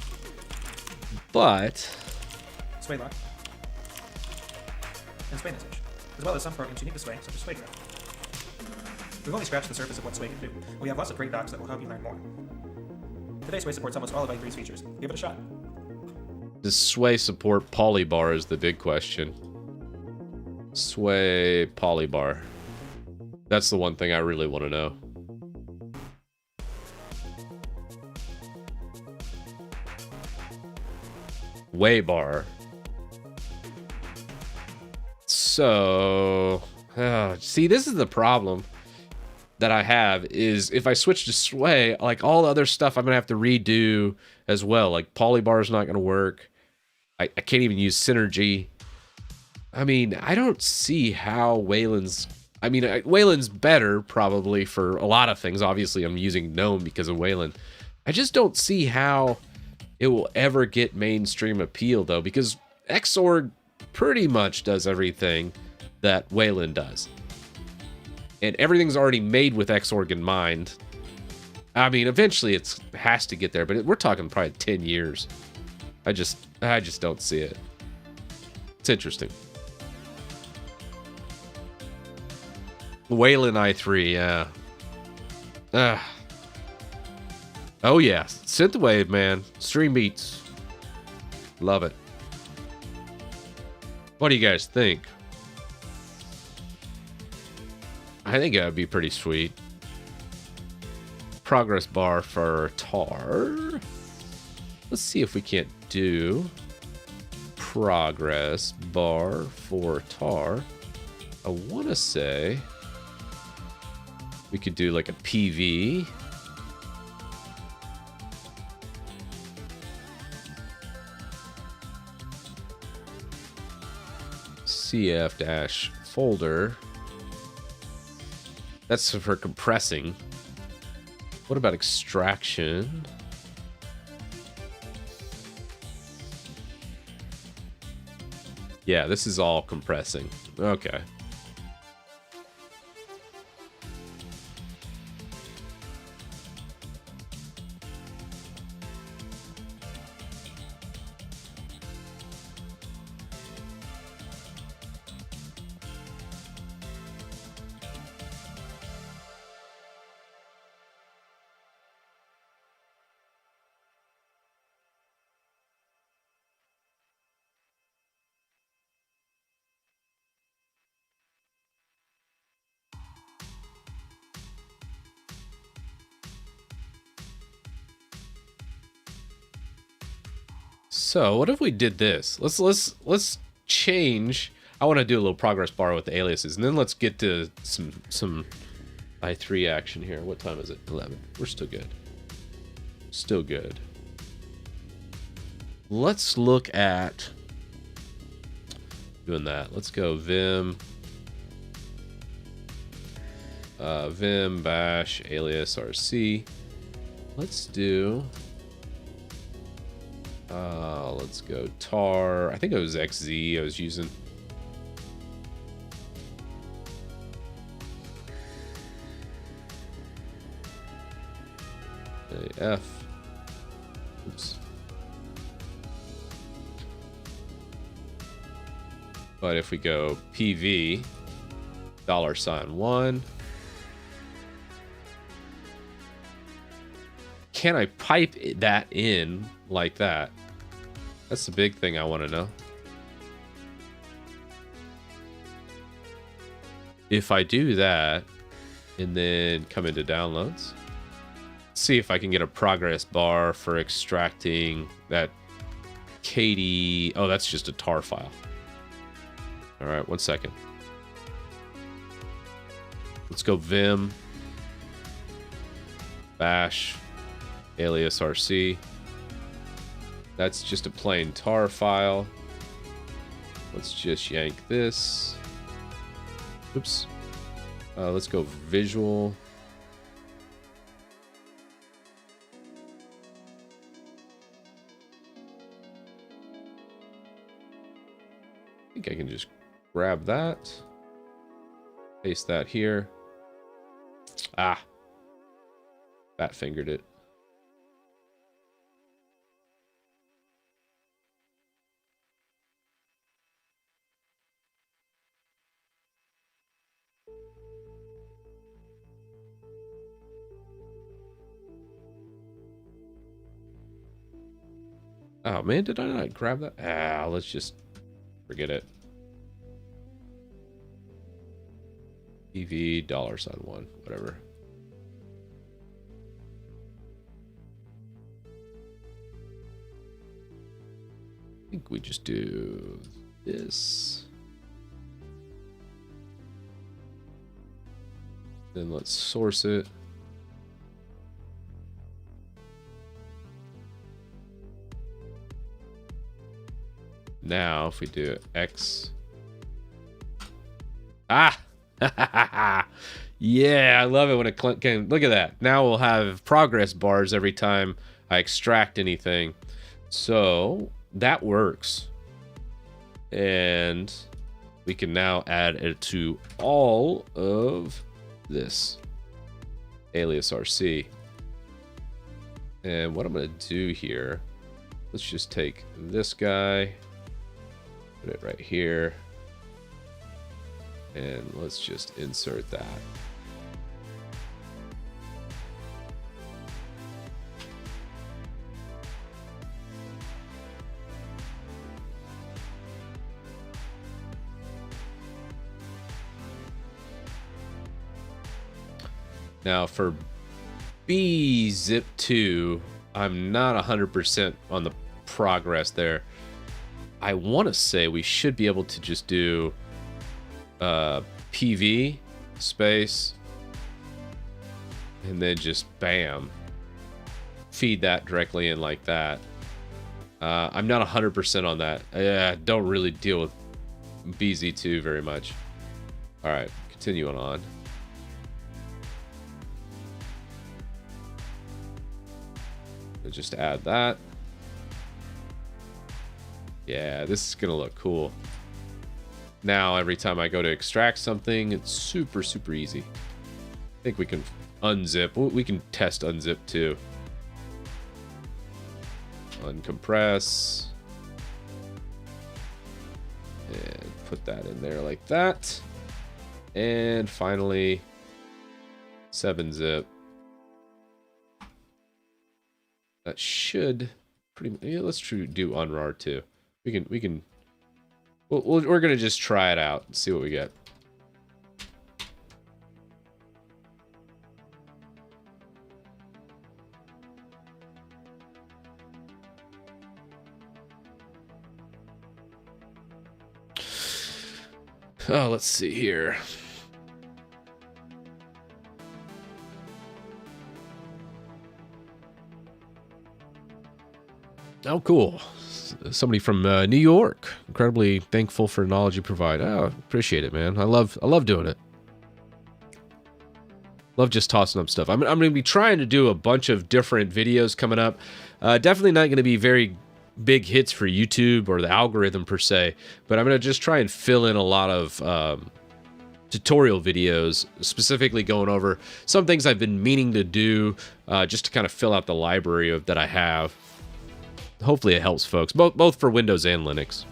but SwayLock, and SwayMessage, as well as some programs unique to Sway, such as SwayGraph. We've only scratched the surface of what Sway can do. We have lots of great docs that will help you learn more. Today, Sway supports almost all of i3's features. Give it a shot. does Sway support Polybar is the big question. Sway Polybar. That's the one thing I really want to know. Waybar. So, see, this is the problem that I have is if I switch to Sway, like all the other stuff I'm gonna have to redo as well. Like Polybar is not gonna work. I can't even use Synergy. I mean, I don't see how Wayland's. I mean, Wayland's better probably for a lot of things. Obviously, I'm using Gnome because of Wayland. I just don't see how it will ever get mainstream appeal though, because Xorg pretty much does everything that Wayland does. And everything's already made with Xorg in mind. I mean, eventually it has to get there, but we're talking probably 10 years. I just don't see it. It's interesting. Wayland i3, yeah. Oh yeah, Synthwave, man. Stream beats. Love it. What do you guys think? I think that would be pretty sweet. Progress bar for tar. Let's see if we can't do progress bar for tar. I want to say we could do like a PV. CF-folder. That's for compressing. What about extraction? Yeah, this is all compressing. Okay. So what if we did this? Let's change. I want to do a little progress bar with the aliases, and then let's get to some i3 action here. What time is it? 11. We're still good. Still good. Let's look at doing that. Let's go vim vim bash alias rc. Let's do let's go tar. I think it was xz I was using. F. Oops. But if we go PV $1, can I pipe that in like that? That's the big thing I want to know. If I do that and then come into downloads, see if I can get a progress bar for extracting that KD. Oh, that's just a tar file. All right, 1 second. Let's go vim bash alias rc. That's just a plain tar file. Let's just yank this. Oops. Let's go visual. I think I can just grab that. Paste that here. Ah. Fat fingered it. Oh man, did I not grab that? Ah, let's just forget it. EV $1, whatever. I think we just do this. Then let's source it. Now, if we do X. Ah! Yeah, I love it when it can. Look at that. Now we'll have progress bars every time I extract anything. So that works. And we can now add it to all of this. Alias RC. And what I'm going to do here, let's just take this guy. Put it right here. And let's just insert that. Now for bzip2, I'm not 100% on the progress there. I want to say we should be able to just do PV space and then just bam, feed that directly in like that. I'm not 100% on that. I don't really deal with BZ2 very much. All right, continuing on. Let's just add that. Yeah, this is gonna look cool. Now, every time I go to extract something, it's super, super easy. I think we can unzip. We can test unzip too. Uncompress. And put that in there like that. And finally, 7-zip. That should pretty. Yeah, let's do unrar too. We can. We're gonna just try it out and see what we get. Oh, let's see here. Oh, cool. Somebody from New York. Incredibly thankful for the knowledge you provide. Oh, appreciate it, man. I love doing it. Love just tossing up stuff. I'm going to be trying to do a bunch of different videos coming up. Definitely not going to be very big hits for YouTube or the algorithm per se, but I'm going to just try and fill in a lot of tutorial videos, specifically going over some things I've been meaning to do, just to kind of fill out the library that I have. Hopefully it helps folks, both for Windows and Linux.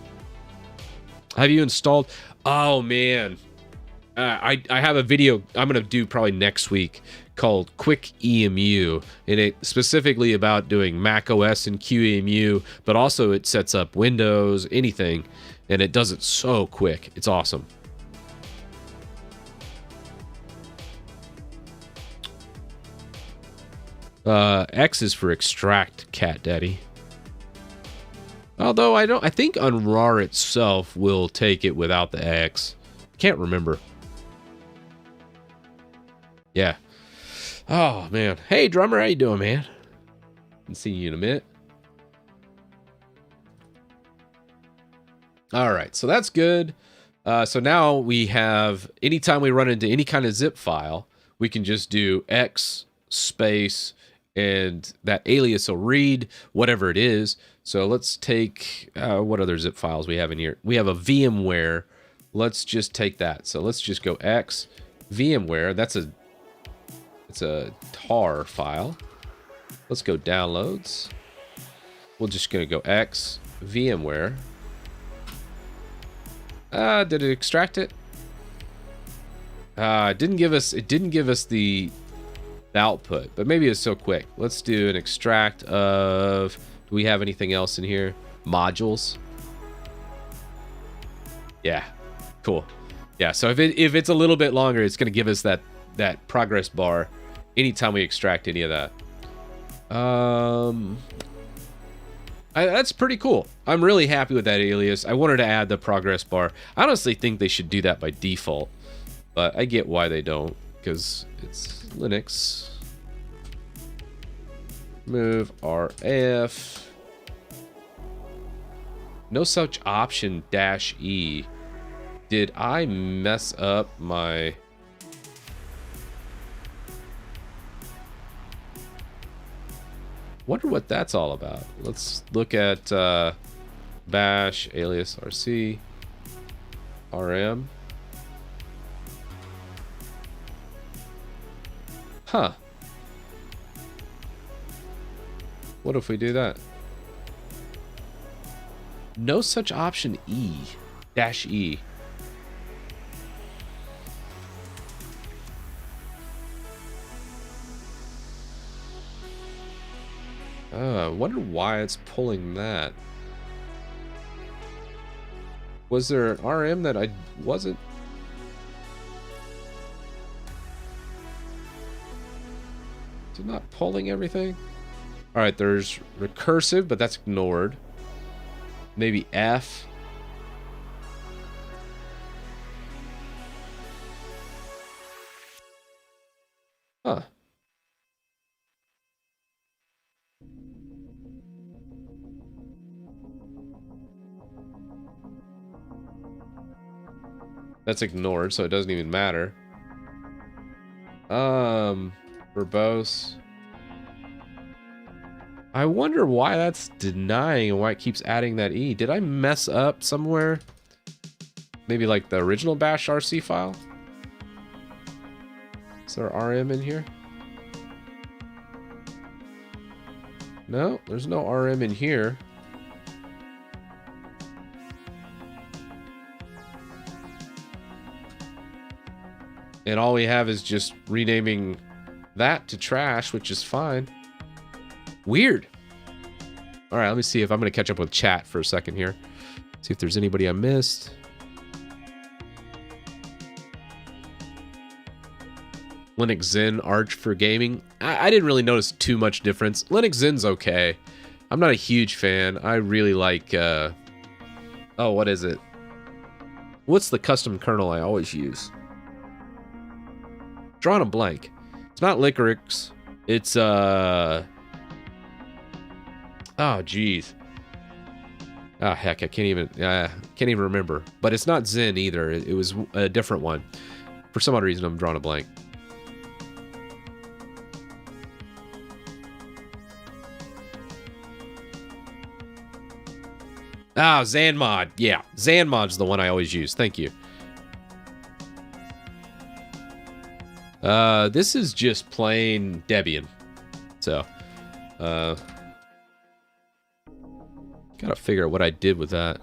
Have you installed? Oh man, I have a video I'm gonna do probably next week called Quick EMU, and it specifically about doing Mac OS and QEMU, but also it sets up Windows, anything, and it does it so quick. It's awesome. X is for extract, Cat Daddy. Although I think unrar itself will take it without the X. Can't remember. Yeah. Oh man. Hey drummer, how you doing, man? Can see you in a minute. All right, so that's good. So now we have, anytime we run into any kind of zip file, we can just do X space and that alias will read whatever it is. So let's take, what other zip files we have in here? We have a VMware. Let's just take that. So let's just go X VMware. It's a tar file. Let's go downloads. We're just going to go X VMware. Did it extract it? It didn't give us the output, but maybe it's so quick. Let's do an extract of, do we have anything else in here? Modules. Yeah, cool. Yeah, so if it's a little bit longer, it's going to give us that progress bar anytime we extract any of that. That's pretty cool. I'm really happy with that alias. I wanted to add the progress bar. I honestly think they should do that by default, but I get why they don't, because it's Linux. Move RF. No such option -E. Did I mess up my... Wonder what that's all about. Let's look at bash alias rc rm. Huh. What if we do that? No such option -E. I wonder why it's pulling that. Was there an RM that I wasn't? Is it not pulling everything? Alright, there's recursive, but that's ignored. Maybe F. Huh. That's ignored, so it doesn't even matter. Verbose. I wonder why that's denying and why it keeps adding that E. Did I mess up somewhere? Maybe like the original bash RC file? Is there RM in here? No, there's no RM in here. And all we have is just renaming that to trash, which is fine. Weird. All right, let me see if I'm going to catch up with chat for a second here. See if there's anybody I missed. Linux Zen Arch for gaming. I didn't really notice too much difference. Linux Zen's okay. I'm not a huge fan. I really like... oh, what is it? What's the custom kernel I always use? Drawing a blank. It's not Liquorix. It's oh geez. Oh heck, I can't even remember. But it's not Zen either. It was a different one. For some odd reason, I'm drawing a blank. Ah, Zanmod. Yeah, Zanmod's the one I always use. Thank you. This is just plain Debian. So, gotta figure out what I did with that.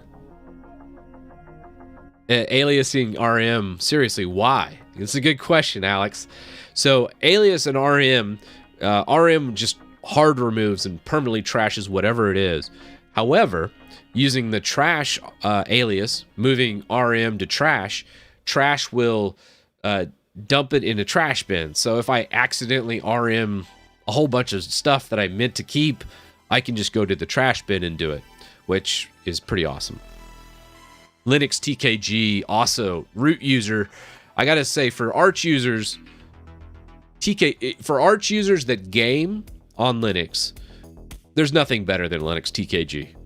Aliasing RM. Seriously, why? It's a good question, Alex. So, alias and RM, RM just hard removes and permanently trashes whatever it is. However, using the trash alias, moving RM to trash, trash will dump it in a trash bin. So if I accidentally RM a whole bunch of stuff that I meant to keep, I can just go to the trash bin and do it, which is pretty awesome. Linux TKG, also root user. I gotta say, for Arch users, for Arch users that game on Linux, there's nothing better than Linux TKG.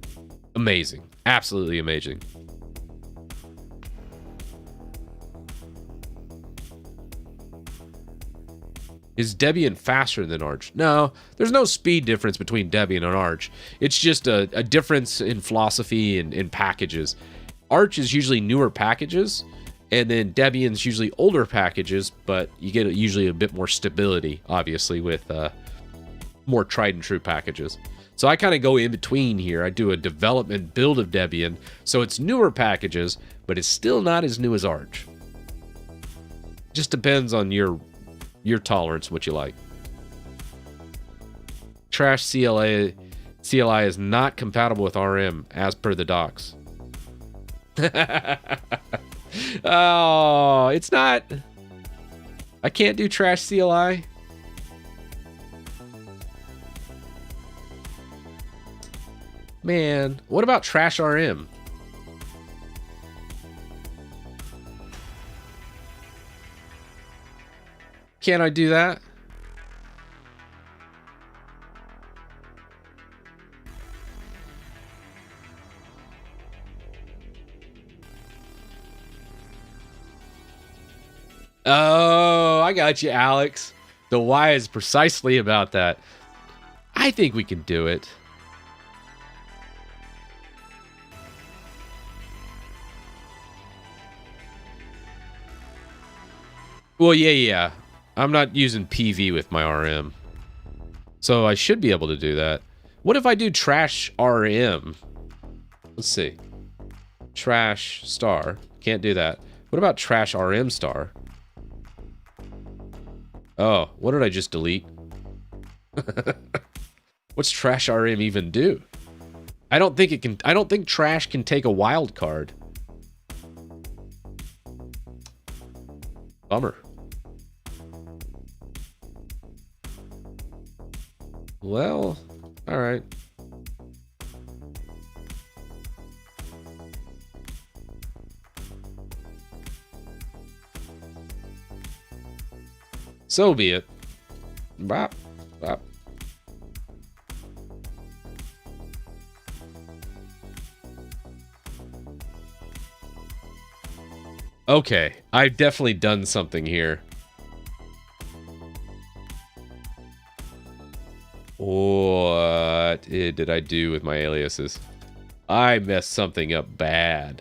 Amazing, absolutely amazing. Is Debian faster than Arch? No, there's no speed difference between Debian and Arch. It's just a difference in philosophy and in packages. Arch is usually newer packages, and then Debian's usually older packages, but you get usually a bit more stability, obviously, with more tried and true packages. So I kind of go in between here. I do a development build of Debian, so it's newer packages, but it's still not as new as Arch. Just depends on your tolerance, what you like. Trash CLI is not compatible with RM as per the docs. Oh, it's not. I can't do trash CLI. Man, what about trash RM? Can't I do that? Oh, I got you, Alex. The why is precisely about that. I think we can do it. Well, yeah. I'm not using PV with my RM. So I should be able to do that. What if I do trash RM? Let's see. Trash star. Can't do that. What about trash RM star? Oh, what did I just delete? What's trash RM even do? I don't think it can. I don't think trash can take a wild card. Bummer. Well, all right. So be it. Bop, bop. Okay, I've definitely done something here. What did I do with my aliases? I messed something up bad.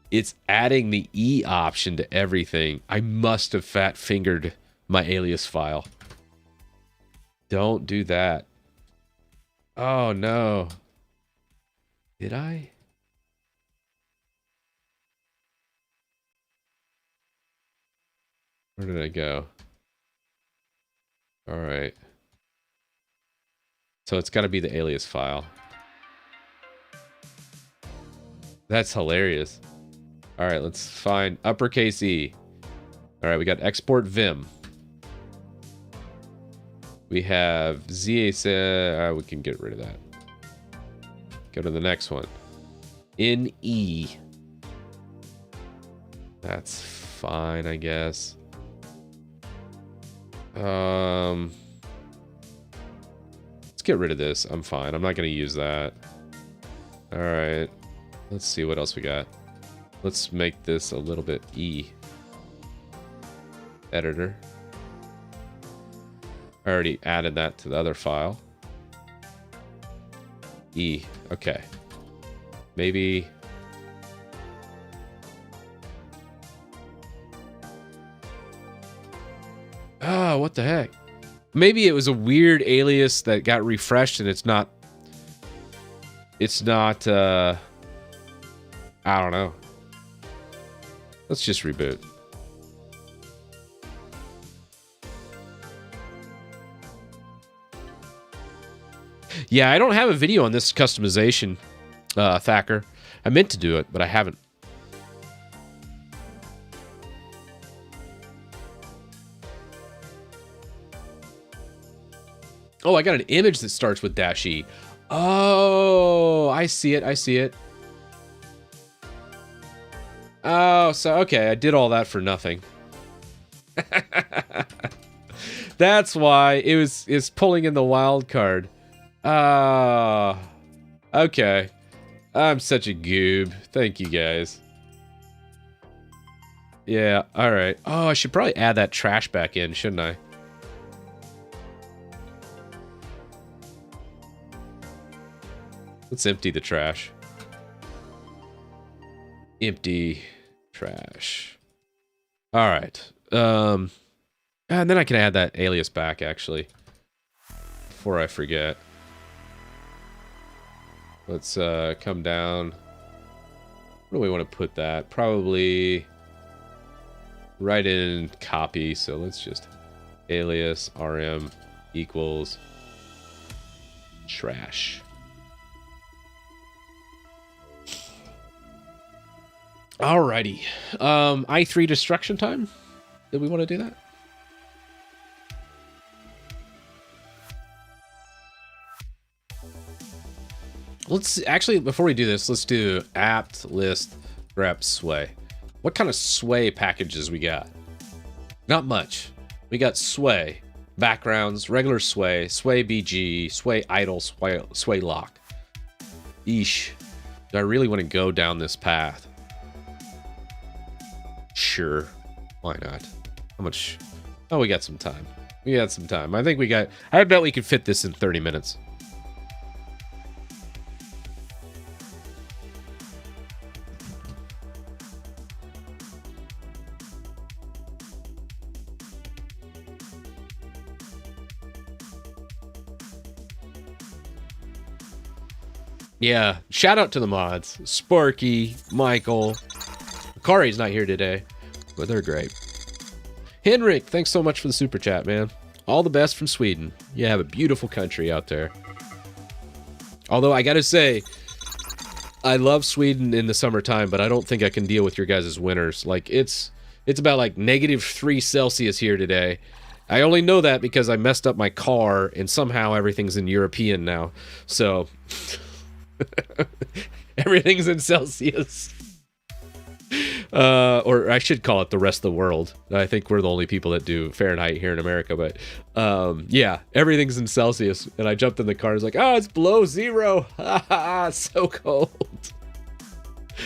It's adding the E option to everything. I must have fat fingered my alias file. Don't do that. Oh no. Did I? Where did I go? All right. So it's got to be the alias file. That's hilarious. All right, let's find uppercase E. All right, we got export Vim. We have ZA. We can get rid of that. Go to the next one. In E. That's fine, I guess. Let's get rid of this. I'm fine. I'm not going to use that. All right. Let's see what else we got. Let's make this a little bit E. Editor. I already added that to the other file. E. Okay. Maybe... Oh, what the heck? Maybe it was a weird alias that got refreshed and it's not... I don't know. Let's just reboot. Yeah, I don't have a video on this customization, Thacker. I meant to do it, but I haven't. Oh, I got an image that starts with -E. Oh, I see it. I see it. Oh, so, okay. I did all that for nothing. That's why it's pulling in the wild card. Okay. I'm such a goob. Thank you, guys. Yeah, all right. Oh, I should probably add that trash back in, shouldn't I? Let's empty the trash. Empty trash. All right. And then I can add that alias back, actually, before I forget. Let's come down. Where do we want to put that? Probably right in copy. So let's just alias rm equals trash. Alrighty. I3 destruction time? Did we want to do that? Let's actually, before we do this, let's do apt list grep sway. What kind of sway packages we got? Not much. We got sway, backgrounds, regular sway, sway BG, sway idle, sway lock. Eesh. Do I really want to go down this path? Sure. Why not? How much? Oh, we got some time. We got some time. I think we got... I bet we could fit this in 30 minutes. Yeah, shout out to the mods. Sparky, Michael. Kari's not here today, but they're great. Henrik, thanks so much for the super chat, man. All the best from Sweden. You have a beautiful country out there. Although I gotta say, I love Sweden in the summertime, but I don't think I can deal with your guys' winters. Like, it's about like -3 Celsius here today. I only know that because I messed up my car, and somehow everything's in European now. So... everything's in Celsius. Or I should call it the rest of the world. I think we're the only people that do Fahrenheit here in America, but yeah, everything's in Celsius. And I jumped in the car, I was like, oh, it's below 0. So cold.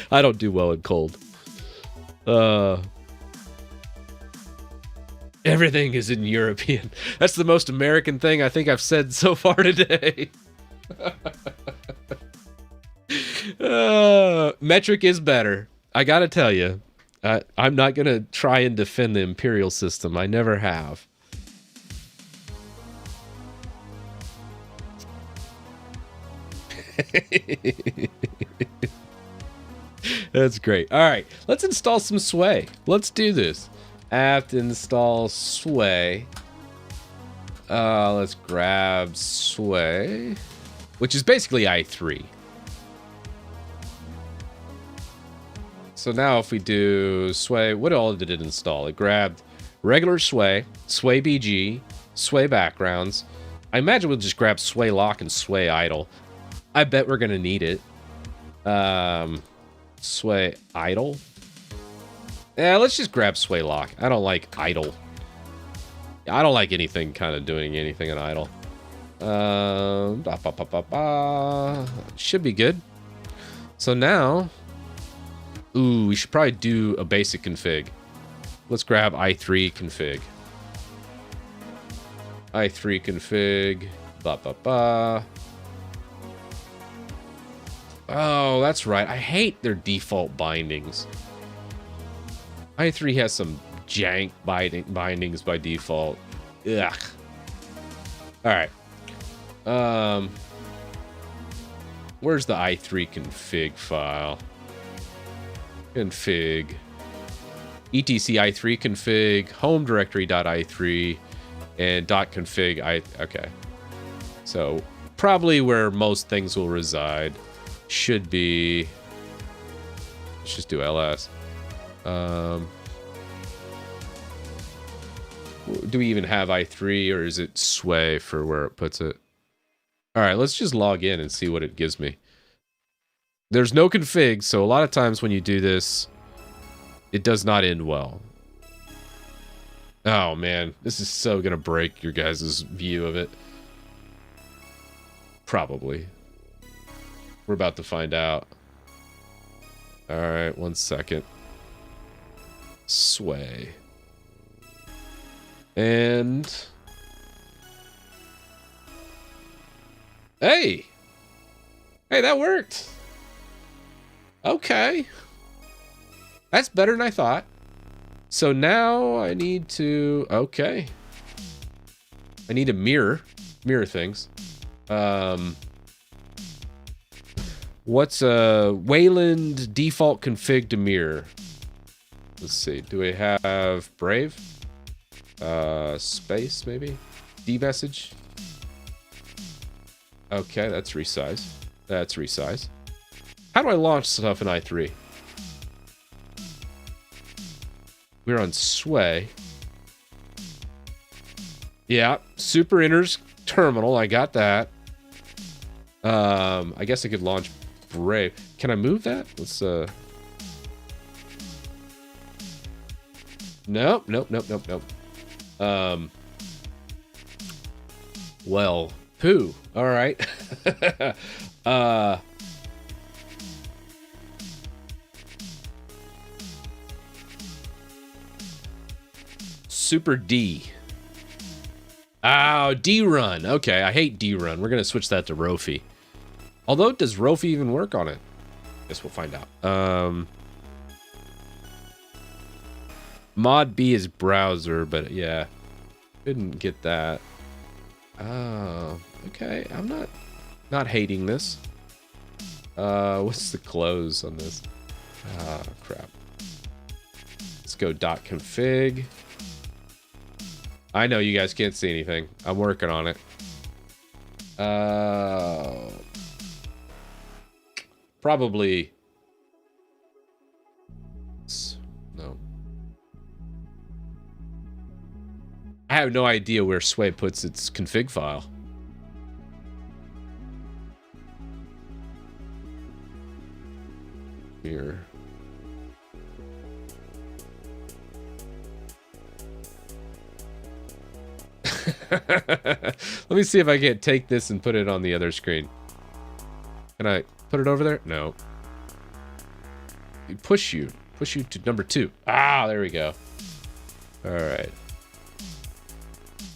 I don't do well in cold. Everything is in European. That's the most American thing I think I've said so far today. Metric is better. I gotta tell you, I'm not gonna try and defend the imperial system. I never have. That's great. All right, let's install some sway. Let's do this. Apt install sway. Let's grab sway, which is basically i3. So now if we do sway, what all did it install? It grabbed regular sway, sway BG, sway backgrounds. I imagine we'll just grab sway lock and sway idle. I bet we're gonna need it. Sway idle. Yeah, let's just grab sway lock. I don't like idle. I don't like anything kind of doing anything in idle. Should be good. So now, ooh, we should probably do a basic config. Let's grab i3 config. i3 config. Oh, that's right. I hate their default bindings. i3 has some jank bindings by default. Ugh. All right. Where's the i3 config file? Config. etc i3 config, home directory.i3, and .config. Okay. So probably where most things will reside should be. Let's just do ls. Do we even have i3, or is it sway for where it puts it? All right, let's just log in and see what it gives me. There's no config, so a lot of times when you do this, it does not end well. Oh man, this is so gonna break your guys' view of it. Probably. We're about to find out. All right, 1 second. Sway. And hey, that worked. Okay, that's better than I thought. So now I need to, okay, I need to mirror things. What's Wayland default config to mirror? Let's see, do we have Brave? Space maybe? D-message? Okay, that's resize. That's resize. How do I launch stuff in i3? We're on Sway. Yeah, super enters terminal. I got that. I guess I could launch Brave. Can I move that? Let's Nope. Well, poo. All right. Super D. Oh, D-Run. Okay, I hate D-Run. We're going to switch that to Rofi. Although, does Rofi even work on it? Guess we'll find out. Mod B is browser, but yeah. Didn't get that. Oh, okay. I'm not hating this. What's the close on this? Ah, crap. Let's go .config. I know you guys can't see anything. I'm working on it. Probably. No. I have no idea where Sway puts its config file. Here. Let me see if I can't take this and put it on the other screen. Can I put it over there? No. Push you to number 2. Ah, there we go. All right.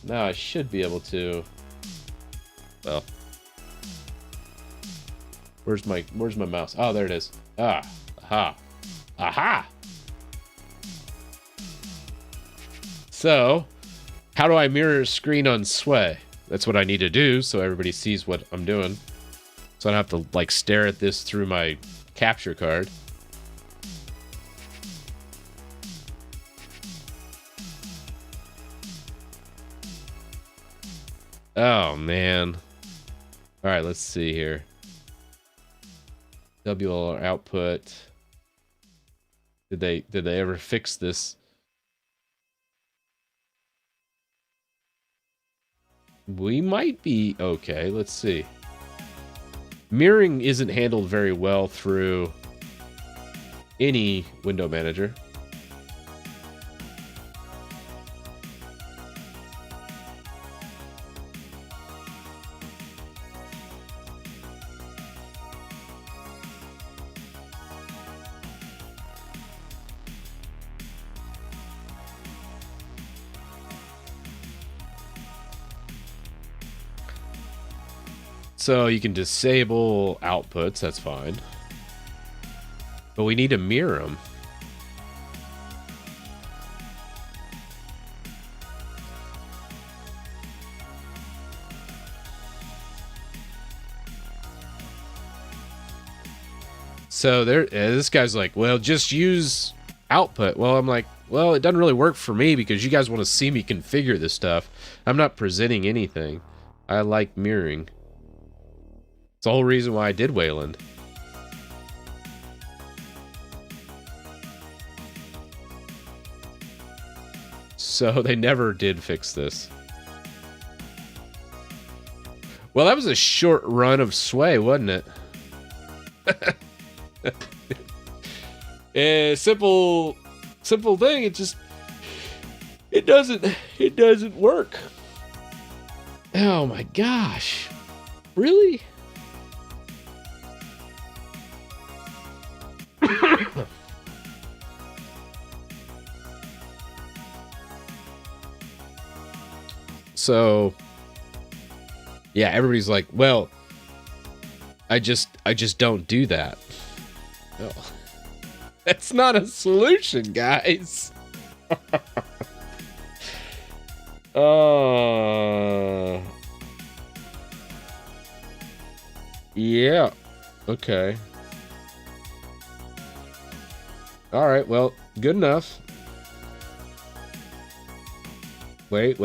Now I should be able to. Well, where's my mouse? Oh, there it is. Ah, aha, aha. So, how do I mirror screen on Sway? That's what I need to do so everybody sees what I'm doing. So I don't have to like stare at this through my capture card. Oh man. All right, let's see here. WLR output. Did they ever fix this? We might be okay. Let's see. Mirroring isn't handled very well through any window manager. So you can disable outputs, that's fine. But we need to mirror them. So there, this guy's like, well, just use output. Well, I'm like, well, it doesn't really work for me because you guys want to see me configure this stuff. I'm not presenting anything. I like mirroring. It's the whole reason why I did Wayland. So they never did fix this. Well, that was a short run of Sway, wasn't it? Simple thing. It doesn't work. Oh my gosh. Really? So yeah, everybody's like, well, I just don't do that. Oh, that's not a solution, guys. Yeah. Okay. All right. Well, good enough. Wait.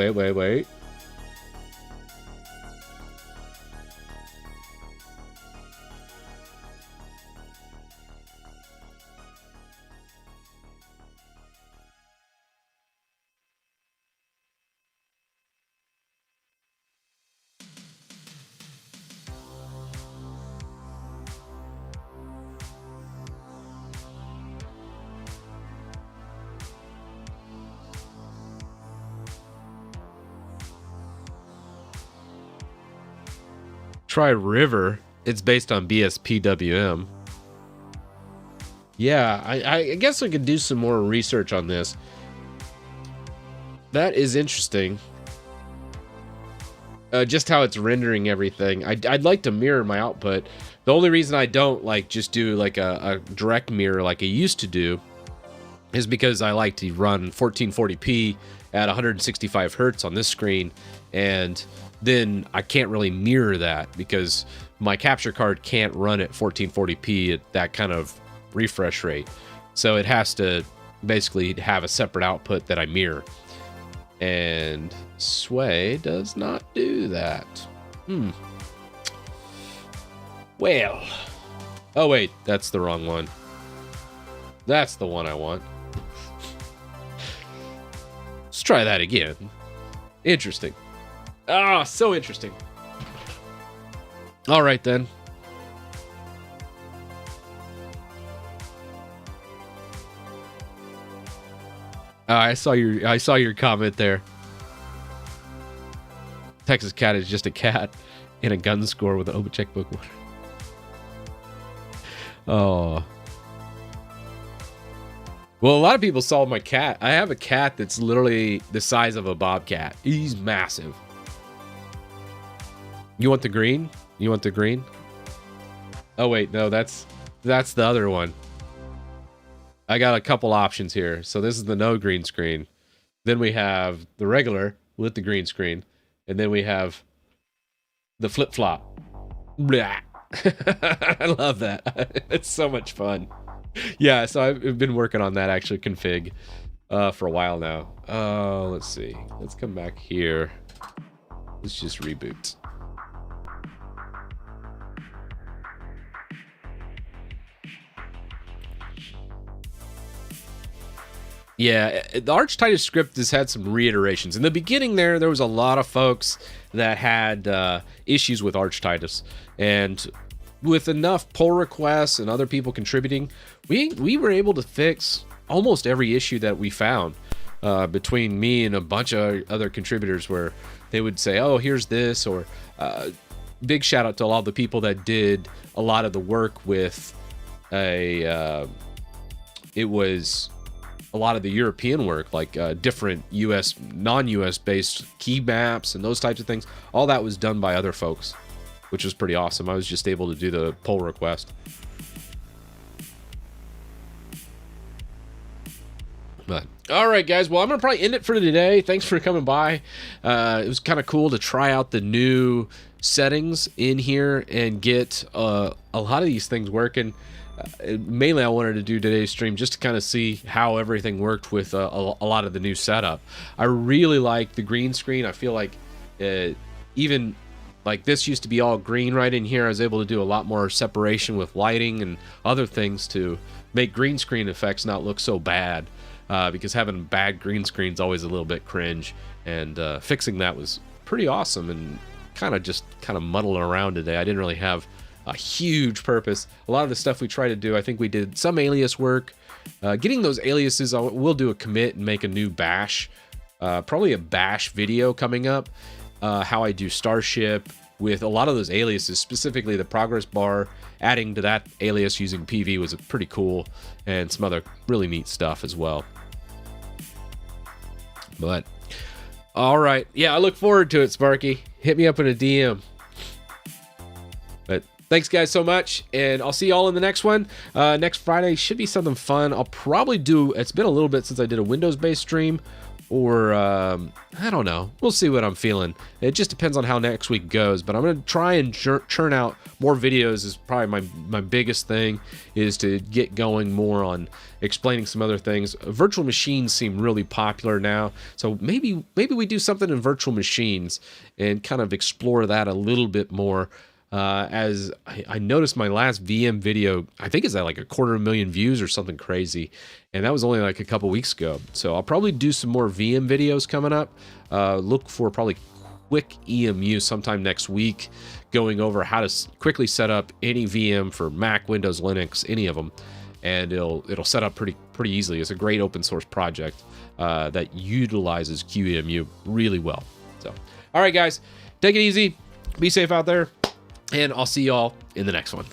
Try River. It's based on BSPWM. Yeah, I guess I could do some more research on this. That is interesting. Just how it's rendering everything. I'd like to mirror my output. The only reason I don't like just do like a direct mirror like I used to do is because I like to run 1440p at 165 hertz on this screen, and then I can't really mirror that because my capture card can't run at 1440p at that kind of refresh rate. So it has to basically have a separate output that I mirror. And Sway does not do that. Well. Oh, wait. That's the wrong one. That's the one I want. Let's try that again. Interesting. Ah, so interesting. All right, then. I saw your comment there. Texas cat is just a cat in a gun score with an open checkbook. Oh. Well, a lot of people saw my cat. I have a cat that's literally the size of a bobcat. He's massive. You want the green? You want the green? Oh wait, no, that's the other one. I got a couple options here. So this is the no green screen. Then we have the regular with the green screen. And then we have the flip-flop. Blah. I love that. It's so much fun. Yeah, so I've been working on that actually config for a while now. Let's see. Let's come back here. Let's just reboot. Yeah, the Arch Titus script has had some reiterations. In the beginning there was a lot of folks that had issues with Arch Titus. And with enough pull requests and other people contributing, we were able to fix almost every issue that we found between me and a bunch of other contributors, where they would say, oh, here's this, or big shout out to a lot of the people that did a lot of the work with it was a lot of the European work, like different US, non-US based key maps and those types of things. All that was done by other folks, which was pretty awesome. I was just able to do the pull request. But all right, guys. Well, I'm gonna probably end it for today. Thanks for coming by. It was kind of cool to try out the new settings in here and get a lot of these things working. Mainly I wanted to do today's stream just to kind of see how everything worked with a lot of the new setup. I really like the green screen. I feel like even like this used to be all green right in here. I was able to do a lot more separation with lighting and other things to make green screen effects not look so bad, because having bad green screen is always a little bit cringe, and fixing that was pretty awesome, and kind of muddling around today. I didn't really have a huge purpose. A lot of the stuff we try to do, I think we did some alias work. Getting those aliases, we'll do a commit and make a new bash. Probably a bash video coming up. How I do Starship with a lot of those aliases, specifically the progress bar. Adding to that alias using PV was pretty cool, and some other really neat stuff as well. But All right. Yeah, I look forward to it, Sparky. Hit me up in a DM. But thanks, guys, so much. And I'll see y'all in the next one. Next Friday should be something fun. I'll probably do... It's been a little bit since I did a Windows-based stream. Or, I don't know. We'll see what I'm feeling. It just depends on how next week goes. But I'm going to try and churn out more videos is probably my biggest thing, is to get going more on explaining some other things. Virtual machines seem really popular now. So maybe we do something in virtual machines and kind of explore that a little bit more. As I noticed my last VM video, I think it's at like 250,000 views or something crazy. And that was only like a couple weeks ago. So I'll probably do some more VM videos coming up. Look for probably quick EMU sometime next week, going over how to quickly set up any VM for Mac, Windows, Linux, any of them. And it'll set up pretty easily. It's a great open source project that utilizes QEMU really well. So, all right, guys, take it easy. Be safe out there. And I'll see y'all in the next one.